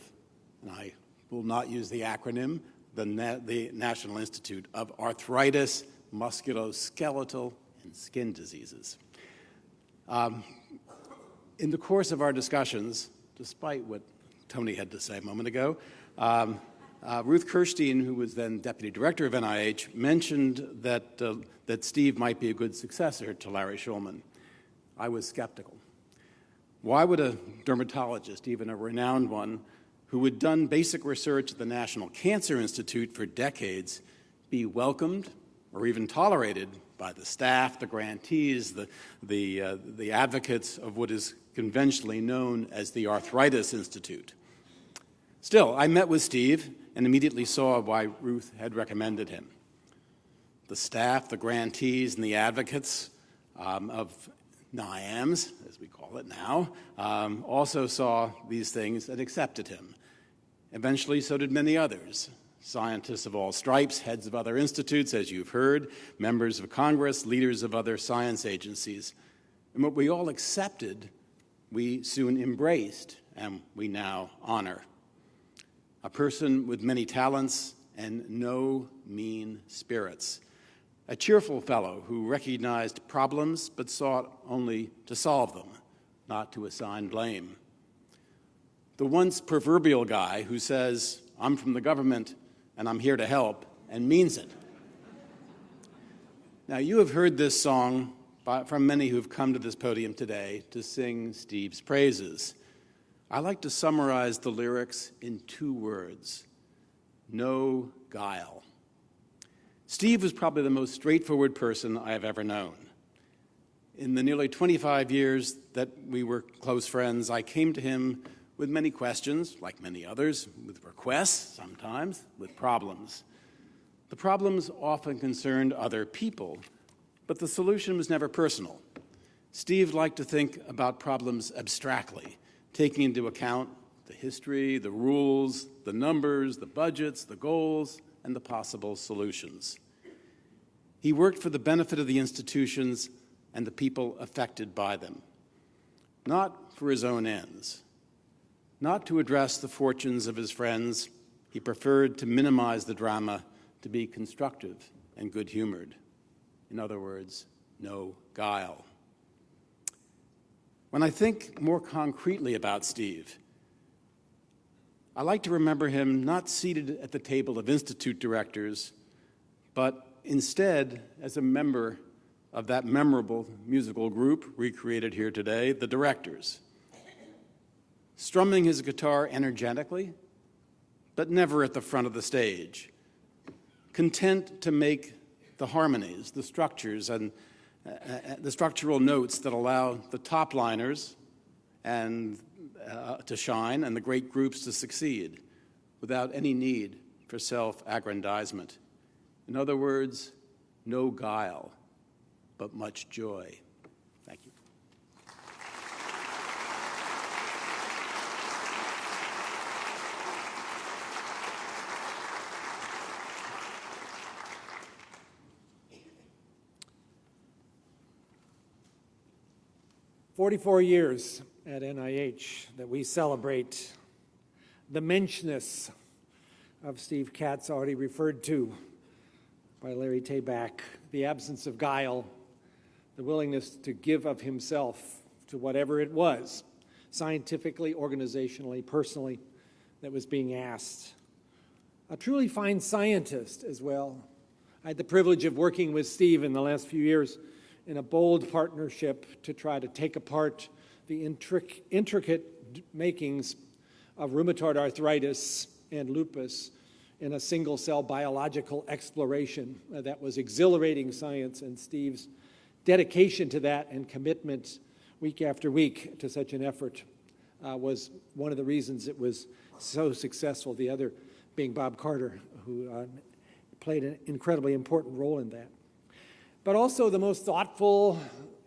and I will not use the acronym, the National Institute of Arthritis, Musculoskeletal, and Skin Diseases. In the course of our discussions, despite what Tony had to say a moment ago, Ruth Kirstein, who was then deputy director of NIH, mentioned that Steve might be a good successor to Larry Schulman. I was skeptical. Why would a dermatologist, even a renowned one, who had done basic research at the National Cancer Institute for decades, be welcomed or even tolerated by the staff, the grantees, the advocates of what is conventionally known as the Arthritis Institute? Still, I met with Steve and immediately saw why Ruth had recommended him. The staff, the grantees, and the advocates of NIAMS, as we call it now, also saw these things and accepted him. Eventually, so did many others. Scientists of all stripes, heads of other institutes, as you've heard, members of Congress, leaders of other science agencies. And what we all accepted, we soon embraced, and we now honor. A person with many talents and no mean spirits. A cheerful fellow who recognized problems but sought only to solve them, not to assign blame. The once proverbial guy who says, "I'm from the government and I'm here to help," and means it. Now, you have heard this song from many who have come to this podium today to sing Steve's praises. I like to summarize the lyrics in 2 words: no guile. Steve was probably the most straightforward person I have ever known. In the nearly 25 years that we were close friends, I came to him with many questions, like many others, with requests sometimes, with problems. The problems often concerned other people, but the solution was never personal. Steve liked to think about problems abstractly, taking into account the history, the rules, the numbers, the budgets, the goals, and the possible solutions. He worked for the benefit of the institutions and the people affected by them, not for his own ends. Not to address the fortunes of his friends, he preferred to minimize the drama, to be constructive and good-humored. In other words, no guile. When I think more concretely about Steve, I like to remember him not seated at the table of institute directors, but instead as a member of that memorable musical group recreated here today, the Directors. Strumming his guitar energetically, but never at the front of the stage. Content to make the harmonies, the structures, and the structural notes that allow the top liners to shine and the great groups to succeed without any need for self-aggrandizement. In other words, no guile, but much joy. Thank you. "44 years at NIH that we celebrate. The menschness of Steve Katz, already referred to by Larry Tabak, the absence of guile, the willingness to give of himself to whatever it was, scientifically, organizationally, personally, that was being asked. A truly fine scientist as well. I had the privilege of working with Steve in the last few years in a bold partnership to try to take apart the intricate makings of rheumatoid arthritis and lupus in a single-cell biological exploration that was exhilarating science, and Steve's dedication to that and commitment week after week to such an effort was one of the reasons it was so successful, the other being Bob Carter, who played an incredibly important role in that. But also the most thoughtful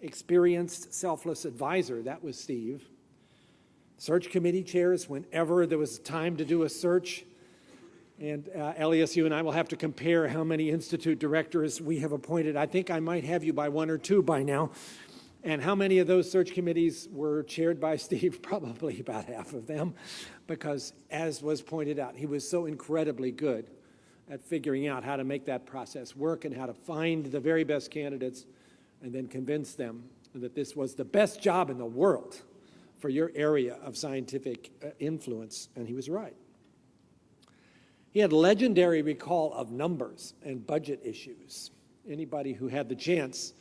experienced, selfless advisor. That was Steve. Search committee chairs whenever there was time to do a search. And Elias, you and I will have to compare how many institute directors we have appointed. I think I might have you by one or two by now. And how many of those search committees were chaired by Steve? Probably about half of them, because as was pointed out, he was so incredibly good at figuring out how to make that process work and how to find the very best candidates and then convince them that this was the best job in the world for your area of scientific influence. And he was right. He had legendary recall of numbers and budget issues. Anybody who had the chance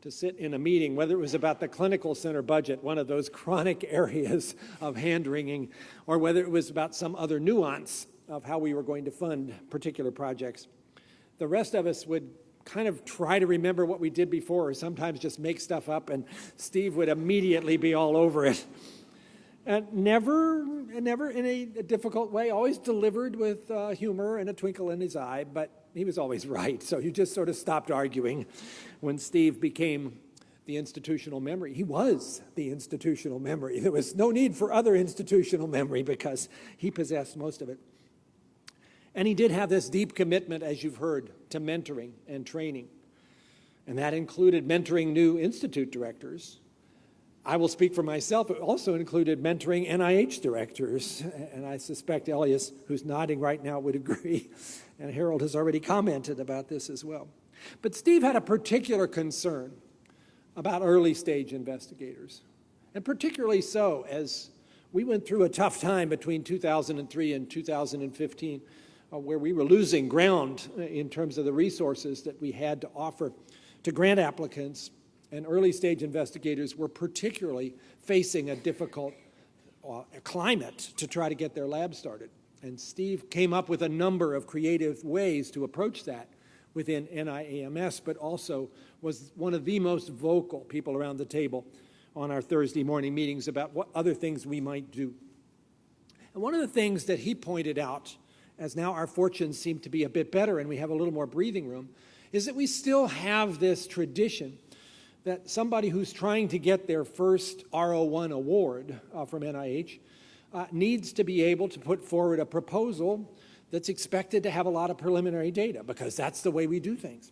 to sit in a meeting, whether it was about the clinical center budget, one of those chronic areas of hand-wringing, or whether it was about some other nuance of how we were going to fund particular projects, the rest of us would kind of try to remember what we did before, or sometimes just make stuff up, and Steve would immediately be all over it. And never in a difficult way, always delivered with humor and a twinkle in his eye, but he was always right. So you just sort of stopped arguing when Steve became the institutional memory. He was the institutional memory. There was no need for other institutional memory because he possessed most of it. And he did have this deep commitment, as you've heard, to mentoring and training. And that included mentoring new institute directors. I will speak for myself. It also included mentoring NIH directors. And I suspect Elias, who's nodding right now, would agree. And Harold has already commented about this as well. But Steve had a particular concern about early stage investigators. And particularly so as we went through a tough time between 2003 and 2015, where we were losing ground in terms of the resources that we had to offer to grant applicants, and early stage investigators were particularly facing a difficult climate to try to get their lab started. And Steve came up with a number of creative ways to approach that within NIAMS, but also was one of the most vocal people around the table on our Thursday morning meetings about what other things we might do. And one of the things that he pointed out, as now our fortunes seem to be a bit better and we have a little more breathing room, is that we still have this tradition that somebody who's trying to get their first R01 award from NIH needs to be able to put forward a proposal that's expected to have a lot of preliminary data, because that's the way we do things.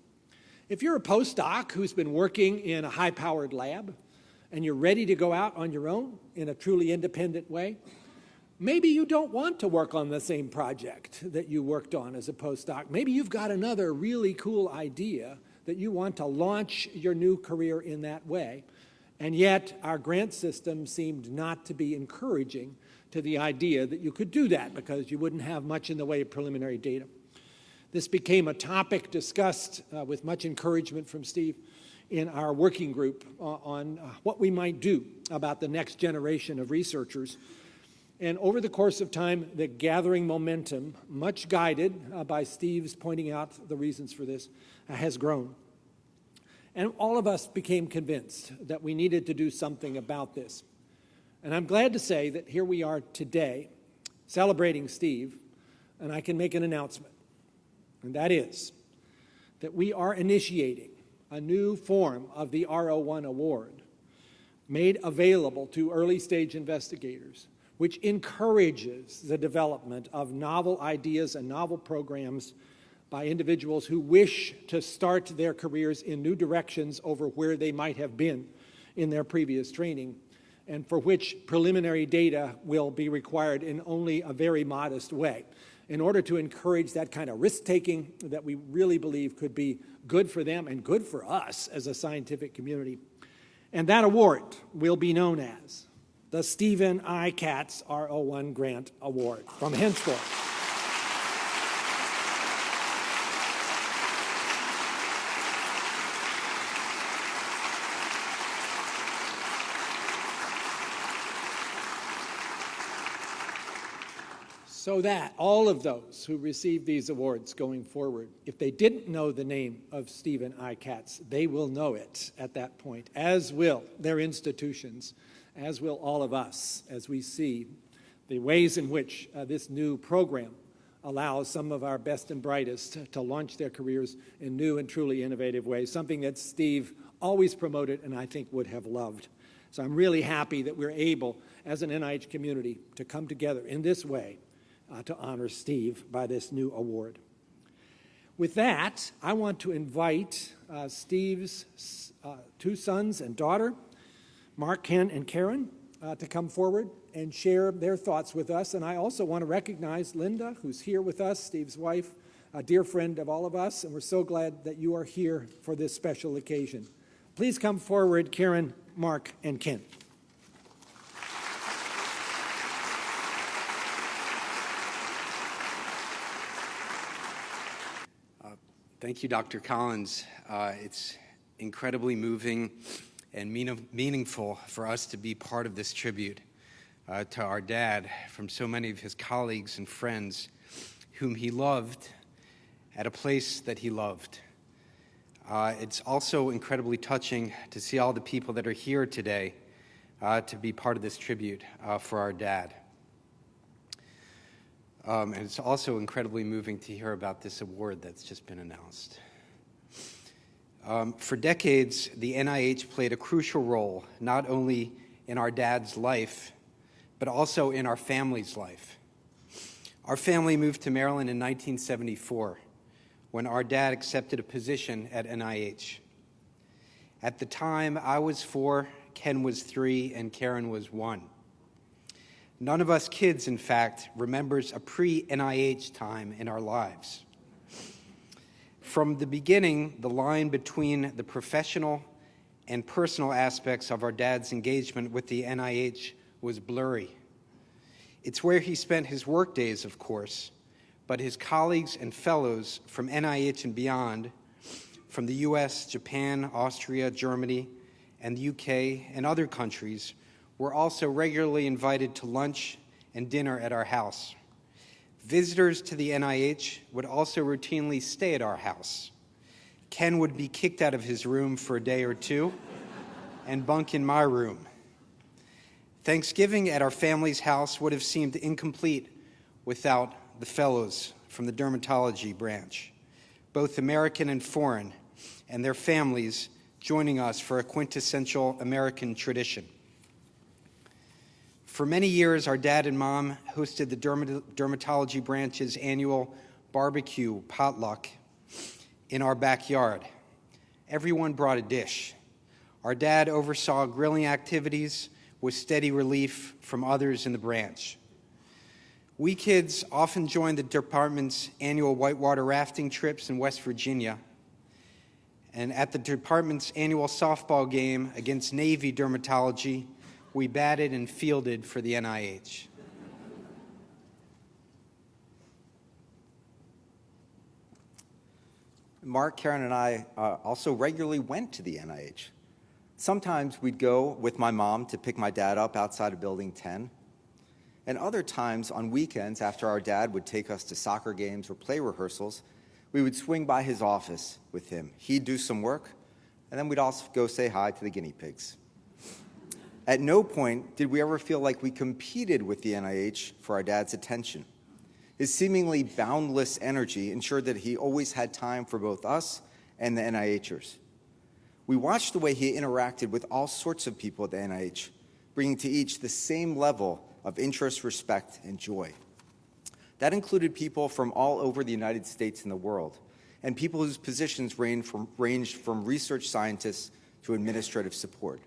If you're a postdoc who's been working in a high-powered lab and you're ready to go out on your own in a truly independent way, maybe you don't want to work on the same project that you worked on as a postdoc. Maybe you've got another really cool idea that you want to launch your new career in that way, and yet our grant system seemed not to be encouraging to the idea that you could do that because you wouldn't have much in the way of preliminary data. This became a topic discussed with much encouragement from Steve in our working group on what we might do about the next generation of researchers. And over the course of time, the gathering momentum, much guided by Steve's pointing out the reasons for this, has grown. And all of us became convinced that we needed to do something about this. And I'm glad to say that here we are today, celebrating Steve, and I can make an announcement. And that is that we are initiating a new form of the R01 award made available to early stage investigators, which encourages the development of novel ideas and novel programs by individuals who wish to start their careers in new directions over where they might have been in their previous training, and for which preliminary data will be required in only a very modest way, in order to encourage that kind of risk-taking that we really believe could be good for them and good for us as a scientific community. And that award will be known as the Stephen I. Katz R01 Grant Award from henceforth. So that all of those who receive these awards going forward, if they didn't know the name of Stephen I. Katz, they will know it at that point, as will their institutions, as will all of us, as we see the ways in which this new program allows some of our best and brightest to launch their careers in new and truly innovative ways, something that Steve always promoted and I think would have loved. So I'm really happy that we're able, as an NIH community, to come together in this way to honor Steve by this new award. With that, I want to invite Steve's two sons and daughter, Mark, Ken, and Karen, to come forward and share their thoughts with us. And I also want to recognize Linda, who's here with us, Steve's wife, a dear friend of all of us, and we're so glad that you are here for this special occasion. Please come forward, Karen, Mark, and Ken. Thank you, Dr. Collins. It's incredibly moving and meaningful for us to be part of this tribute to our dad from so many of his colleagues and friends whom he loved at a place that he loved. It's also incredibly touching to see all the people that are here today to be part of this tribute for our dad. And it's also incredibly moving to hear about this award that's just been announced. For decades, the NIH played a crucial role, not only in our dad's life, but also in our family's life. Our family moved to Maryland in 1974, when our dad accepted a position at NIH. At the time, I was 4, Ken was 3, and Karen was 1. None of us kids, in fact, remembers a pre-NIH time in our lives. From the beginning, the line between the professional and personal aspects of our dad's engagement with the NIH was blurry. It's where he spent his work days, of course, but his colleagues and fellows from NIH and beyond, from the US, Japan, Austria, Germany, and the UK, and other countries, were also regularly invited to lunch and dinner at our house. Visitors to the NIH would also routinely stay at our house. Ken would be kicked out of his room for a day or two and bunk in my room. Thanksgiving at our family's house would have seemed incomplete without the fellows from the dermatology branch, both American and foreign, and their families joining us for a quintessential American tradition. For many years, our dad and mom hosted the dermatology branch's annual barbecue potluck in our backyard. Everyone brought a dish. Our dad oversaw grilling activities with steady relief from others in the branch. We kids often joined the department's annual whitewater rafting trips in West Virginia. And at the department's annual softball game against Navy dermatology, we batted and fielded for the NIH. Mark, Karen, and I also regularly went to the NIH. Sometimes we'd go with my mom to pick my dad up outside of Building 10. And other times on weekends, after our dad would take us to soccer games or play rehearsals, we would swing by his office with him. He'd do some work, and then we'd also go say hi to the guinea pigs. At no point did we ever feel like we competed with the NIH for our dad's attention. His seemingly boundless energy ensured that he always had time for both us and the NIHers. We watched the way he interacted with all sorts of people at the NIH, bringing to each the same level of interest, respect, and joy. That included people from all over the United States and the world, and people whose positions ranged from research scientists to administrative support.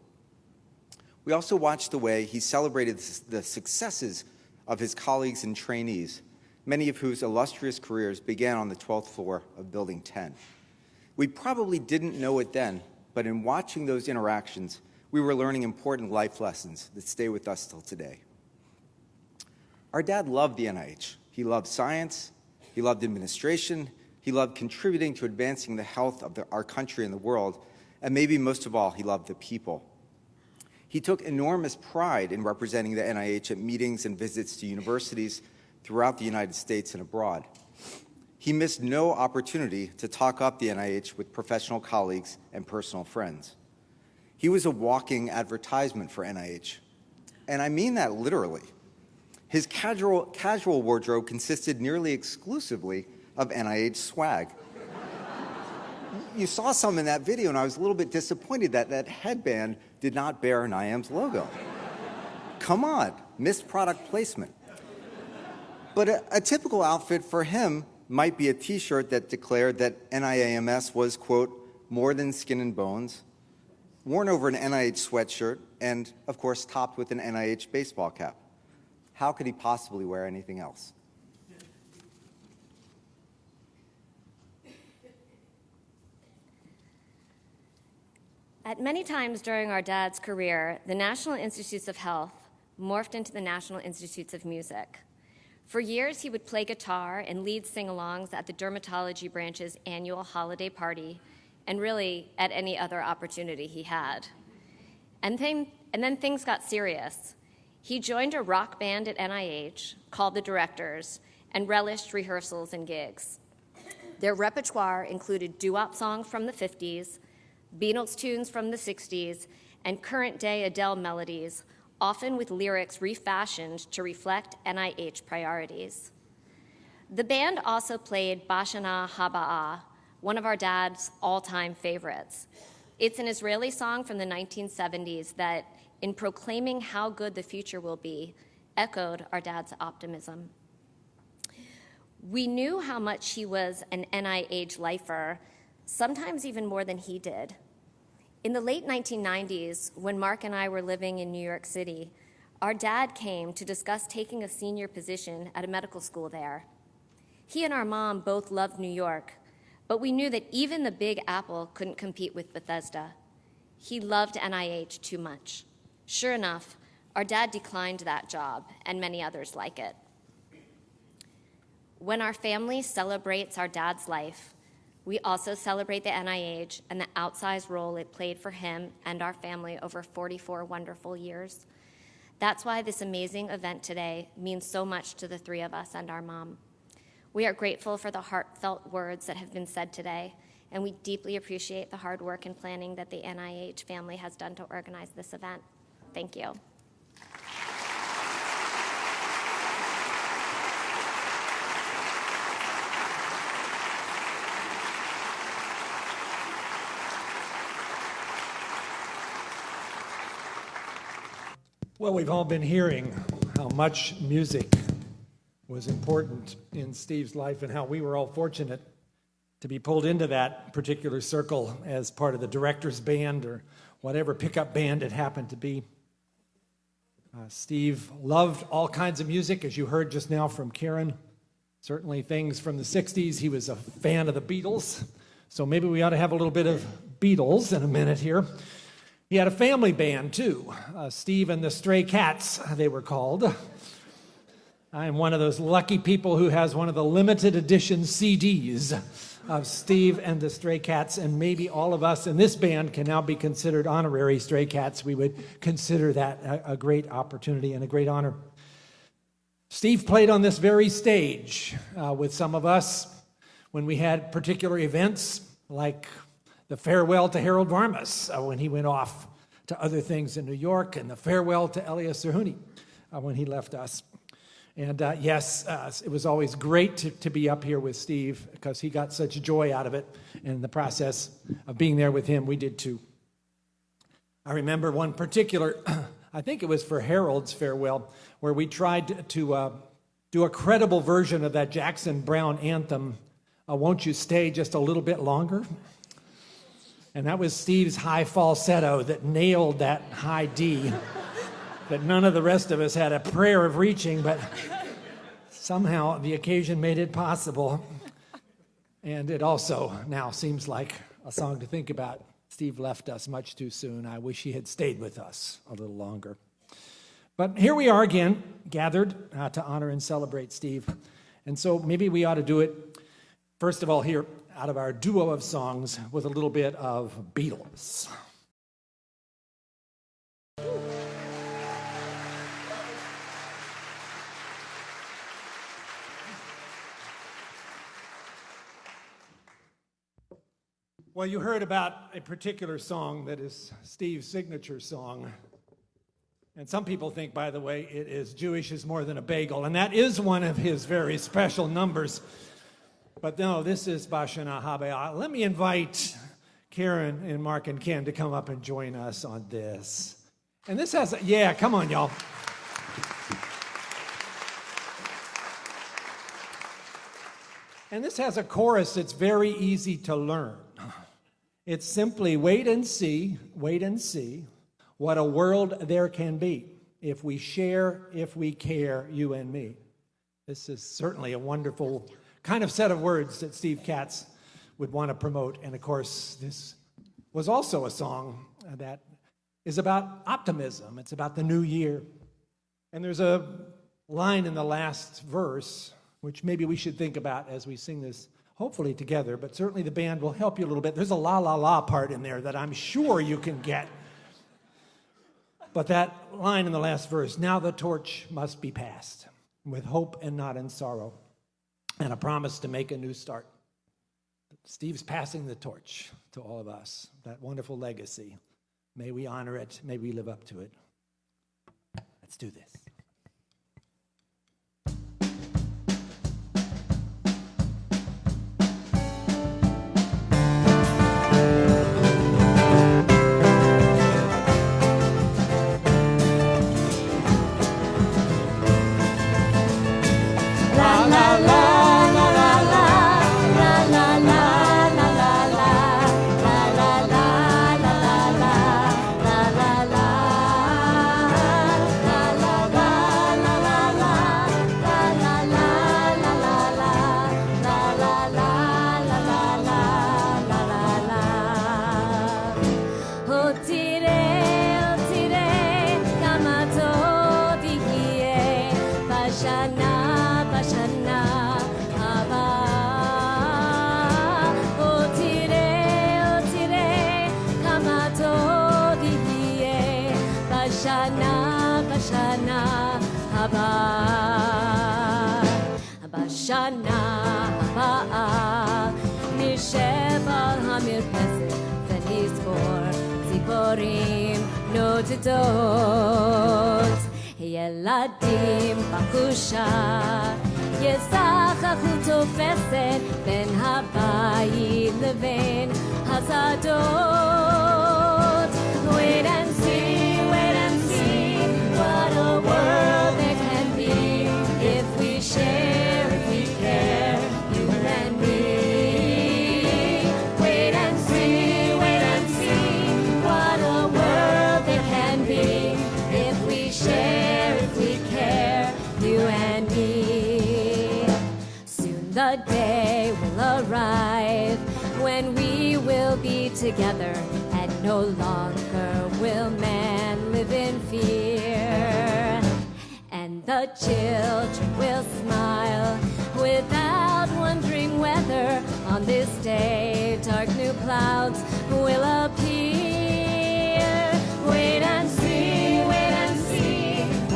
We also watched the way he celebrated the successes of his colleagues and trainees, many of whose illustrious careers began on the 12th floor of Building 10. We probably didn't know it then, but in watching those interactions, we were learning important life lessons that stay with us till today. Our dad loved the NIH. He loved science, he loved administration, he loved contributing to advancing the health of our country and the world, and maybe most of all, he loved the people. He took enormous pride in representing the NIH at meetings and visits to universities throughout the United States and abroad. He missed no opportunity to talk up the NIH with professional colleagues and personal friends. He was a walking advertisement for NIH, and I mean that literally. His casual wardrobe consisted nearly exclusively of NIH swag. You saw some in that video, and I was a little bit disappointed that that headband did not bear NIAMS logo. Come on, missed product placement. But a typical outfit for him might be a T-shirt that declared that NIAMS was, quote, more than skin and bones, worn over an NIH sweatshirt, and, of course, topped with an NIH baseball cap. How could he possibly wear anything else? At many times during our dad's career, the National Institutes of Health morphed into the National Institutes of Music. For years, he would play guitar and lead sing-alongs at the dermatology branch's annual holiday party, and really at any other opportunity he had. And then things got serious. He joined a rock band at NIH called the Directors and relished rehearsals and gigs. Their repertoire included doo-wop songs from the 50s, Beatles tunes from the 60s, and current-day Adele melodies, often with lyrics refashioned to reflect NIH priorities. The band also played Bashana Haba'a, one of our dad's all-time favorites. It's an Israeli song from the 1970s that, in proclaiming how good the future will be, echoed our dad's optimism. We knew how much he was an NIH lifer, sometimes even more than he did. In the late 1990s, when Mark and I were living in New York City, our dad came to discuss taking a senior position at a medical school there. He and our mom both loved New York, but we knew that even the Big Apple couldn't compete with Bethesda. He loved NIH too much. Sure enough, our dad declined that job, and many others like it. When our family celebrates our dad's life, we also celebrate the NIH and the outsized role it played for him and our family over 44 wonderful years. That's why this amazing event today means so much to the three of us and our mom. We are grateful for the heartfelt words that have been said today, and we deeply appreciate the hard work and planning that the NIH family has done to organize this event. Thank you. Well, we've all been hearing how much music was important in Steve's life and how we were all fortunate to be pulled into that particular circle as part of the director's band or whatever pickup band it happened to be. Steve loved all kinds of music, as you heard just now from Karen. Certainly things from the 60s. He was a fan of the Beatles, so maybe we ought to have a little bit of Beatles in a minute here. He had a family band, too. Steve and the Stray Cats, they were called. I am one of those lucky people who has one of the limited edition CDs of Steve and the Stray Cats, and maybe all of us in this band can now be considered honorary Stray Cats. We would consider that a great opportunity and a great honor. Steve played on this very stage with some of us when we had particular events like the farewell to Harold Varmus when he went off to other things in New York, and the farewell to Elias Zerhouni when he left us. And yes, it was always great to be up here with Steve because he got such joy out of it. And in the process of being there with him, we did too. I remember one particular, I think it was for Harold's farewell, where we tried to do a credible version of that Jackson Browne anthem, Won't You Stay Just a Little Bit Longer? And that was Steve's high falsetto that nailed that high D that none of the rest of us had a prayer of reaching, but somehow the occasion made it possible. And it also now seems like a song to think about. Steve left us much too soon. I wish he had stayed with us a little longer. But here we are again, gathered to honor and celebrate Steve. And so maybe we ought to do it, first of all, here out of our duo of songs with a little bit of Beatles. Well, you heard about a particular song that is Steve's signature song. And some people think, by the way, it is Jewish is more than a bagel. And that is one of his very special numbers. But no, this is Bashana Habea. Let me invite Karen and Mark and Ken to come up and join us on this. And this has, yeah, come on, y'all. And this has a chorus that's very easy to learn. It's simply wait and see what a world there can be if we share, if we care, you and me. This is certainly a wonderful kind of set of words that Steve Katz would want to promote. And of course, this was also a song that is about optimism. It's about the new year. And there's a line in the last verse, which maybe we should think about as we sing this, hopefully together, but certainly the band will help you a little bit. There's a la la la part in there that I'm sure you can get. But that line in the last verse, now the torch must be passed, with hope and not in sorrow, and a promise to make a new start. Steve's passing the torch to all of us, that wonderful legacy. May we honor it, may we live up to it. Let's do this. ילדים בחושה, ישחקו תופסת בין הבית לבין השדות. Wait and see what a world there can be if we share, if we care, you and me. Wait and see what a world there can be if we share, if we care, you and me. Soon the day will arrive when we will be together, and no longer will man live in fear. And the children will smile without wondering whether on this day dark new clouds will appear. Wait and see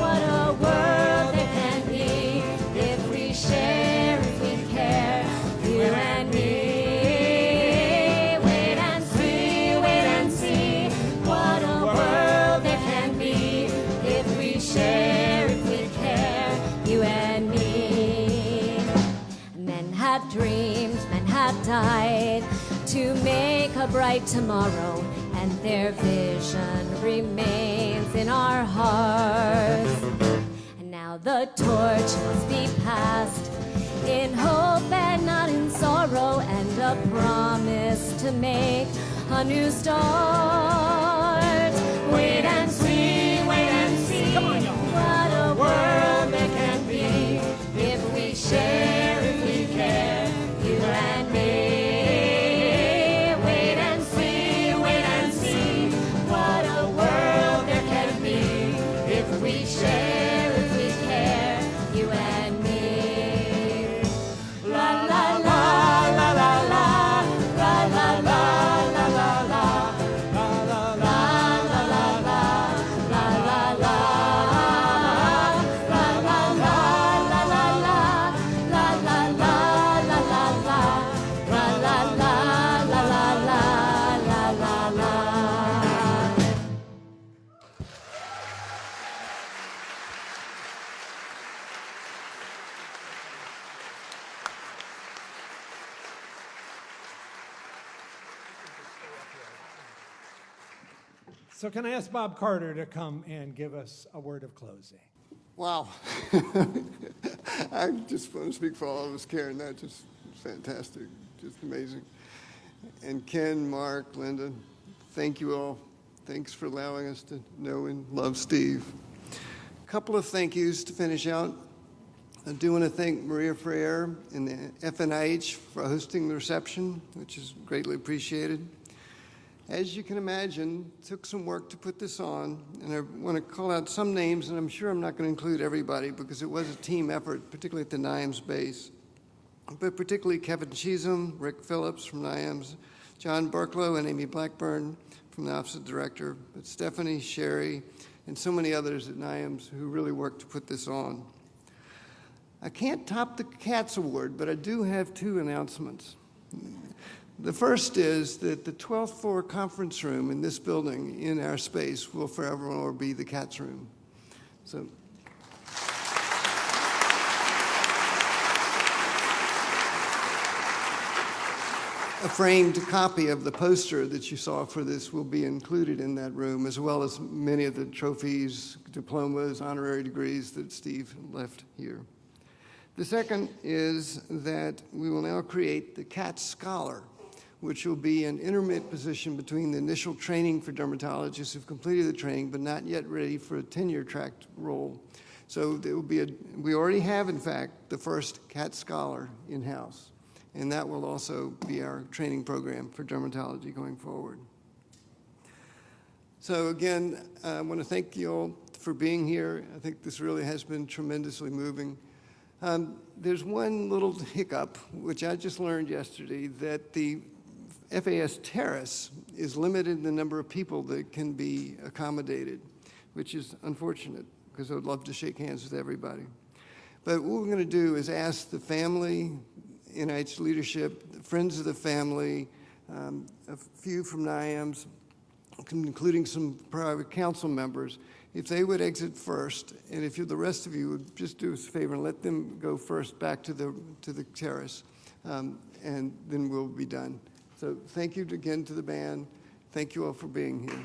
what a world there can be if we share, if we care, you and me. Wait and see what a world there can be if we share, if we care, you and me. Men have dreamed, men have died to make a bright tomorrow, and their vision remains in our hearts. And now the torch must be passed in hope and not in sorrow, and a promise to make a new start. Wait and see what a world there can be if we share, if we care, you and me. Wait and see what a world there can be if we share, if we care, you and me. La la la la la la la la la la la la la la la la la. So can I ask Bob Carter to come and give us a word of closing? Wow. I just want to speak for all of us, Karen. That's just fantastic, just amazing. And Ken, Mark, Linda, thank you all. Thanks for allowing us to know and love Steve. A couple of thank yous to finish out. I do want to thank Maria Freire and the FNIH for hosting the reception, which is greatly appreciated. As you can imagine, it took some work to put this on, and I want to call out some names, and I'm sure I'm not going to include everybody because it was a team effort, particularly at the NIAMS base. But particularly Kevin Cheesem, Rick Phillips from NIAMS, John Burklow and Amy Blackburn from the Office of the Director, but Stephanie, Sherry, and so many others at NIAMS who really worked to put this on. I can't top the Katz Award, but I do have two announcements. The first is that the 12th floor conference room in this building, in our space, will forevermore be the Katz room. So. A framed copy of the poster that you saw for this will be included in that room, as well as many of the trophies, diplomas, honorary degrees that Steve left here. The second is that we will now create the Katz Scholar, which will be an intermediate position between the initial training for dermatologists who've completed the training but not yet ready for a tenure track role. So there will be we already have, in fact, the first Katz Scholar in-house, and that will also be our training program for dermatology going forward. So again, I want to thank you all for being here. I think this really has been tremendously moving. There's one little hiccup, which I just learned yesterday, that the FAS Terrace is limited in the number of people that can be accommodated, which is unfortunate because I would love to shake hands with everybody. But what we're going to do is ask the family, NIH leadership, the friends of the family, a few from NIAMS, including some private council members, if they would exit first, and if the rest of you would just do us a favor and let them go first back to the terrace, and then we'll be done. So thank you again to the band. Thank you all for being here.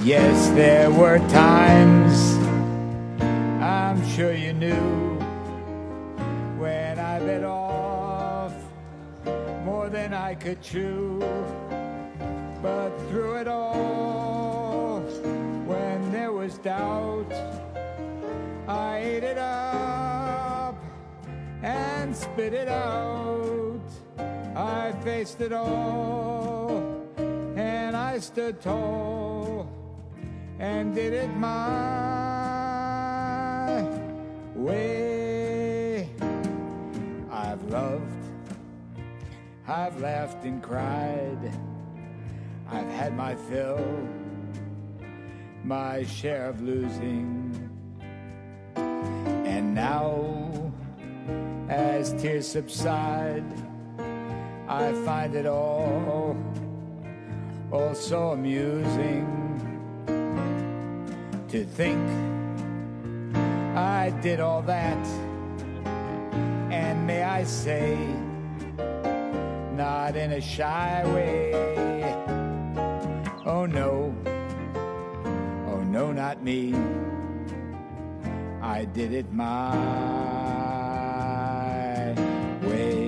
Yes, there were times, I'm sure you knew, when I bit off more than I could chew. But through it all, when there was doubt, I ate it up and spit it out. I faced it all and I stood tall and did it my way. I've loved, I've laughed and cried, I've had my fill, my share of losing. And now, as tears subside, I find it all so amusing to think I did all that, and may I say, not in a shy way. Oh no, not me. I did it my way.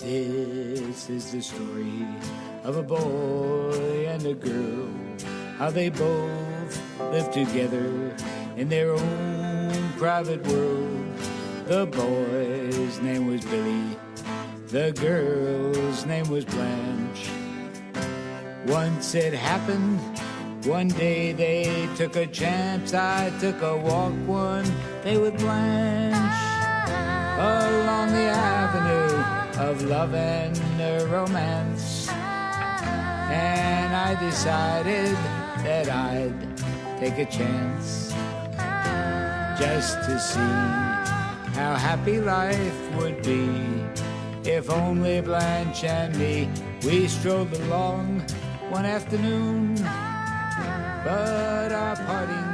This is the story of a boy and a girl, how they both lived together in their own private world. The boy's name was Billy, the girl's name was Blanche. Once it happened One day they took a chance, I took a walk one day with Blanche along the avenue of love and romance. And I decided that I'd take a chance just to see how happy life would be if only Blanche and me, we strolled along one afternoon. But our parting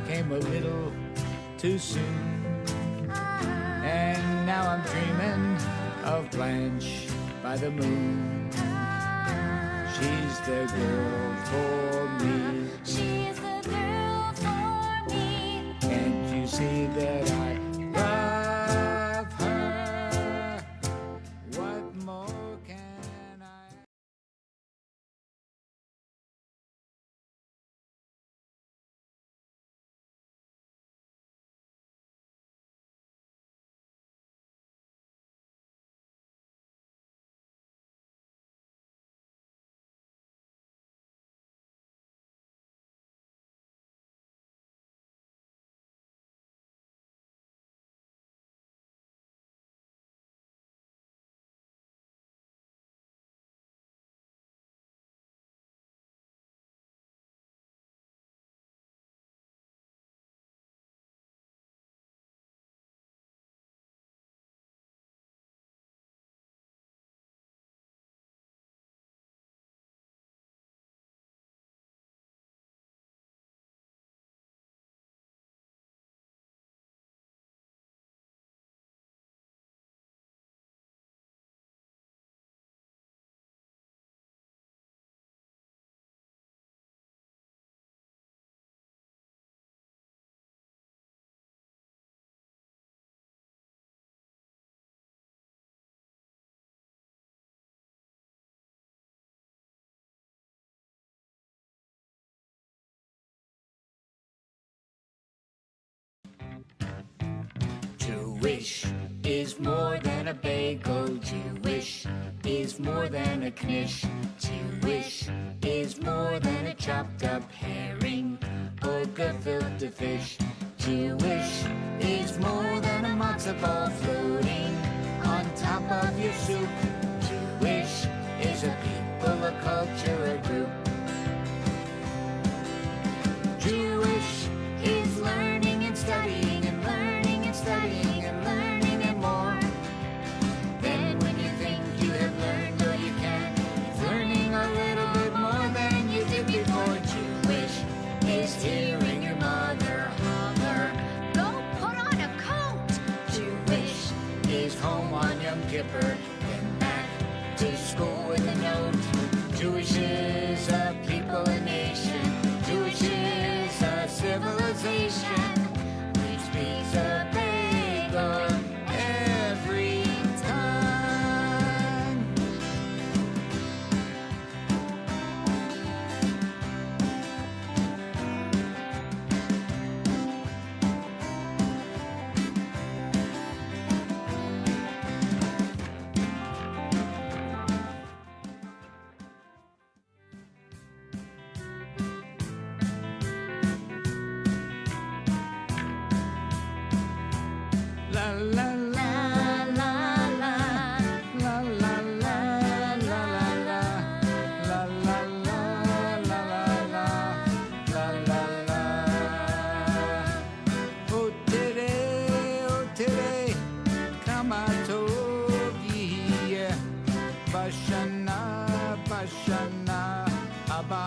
came a little too soon. And now I'm dreaming of Blanche by the moon. She's the girl for me. She's the girl for me. Can't you see that I love her? What more can I? Jewish is more than a bagel. Jewish is more than a knish. Jewish is more than a chopped up herring or gefilte fish. Jewish is more than a matzo ball floating on top of your soup. Jewish is a people, a culture, a group. Jewish is learning and studying and learning and studying and learning and more. Then when you think you have learned all you can, it's learning a little bit more than you did before. Jewish is hearing your mother holler, "Go put on a coat!" Jewish is home on Yom Kippur, then back to school with a note. Jewish is a people, a nation. Jewish is a civilization, which means a bagel every time. La la la la la la la la la la la la la la la. Oh today, kama tovi, bashana haba.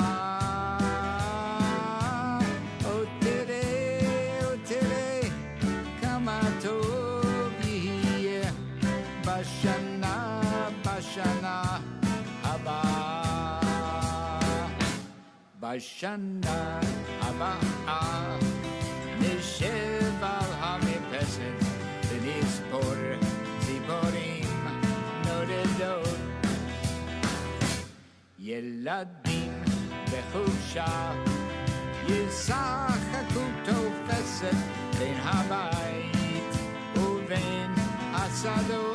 Oh today, kama tovi, bashana haba. Bashana haba. Nishev al hamipesed, v'nispor ziporim nodedot. Yeladim בחופשה, ישחקו תופסת בין הבית ובין השדות.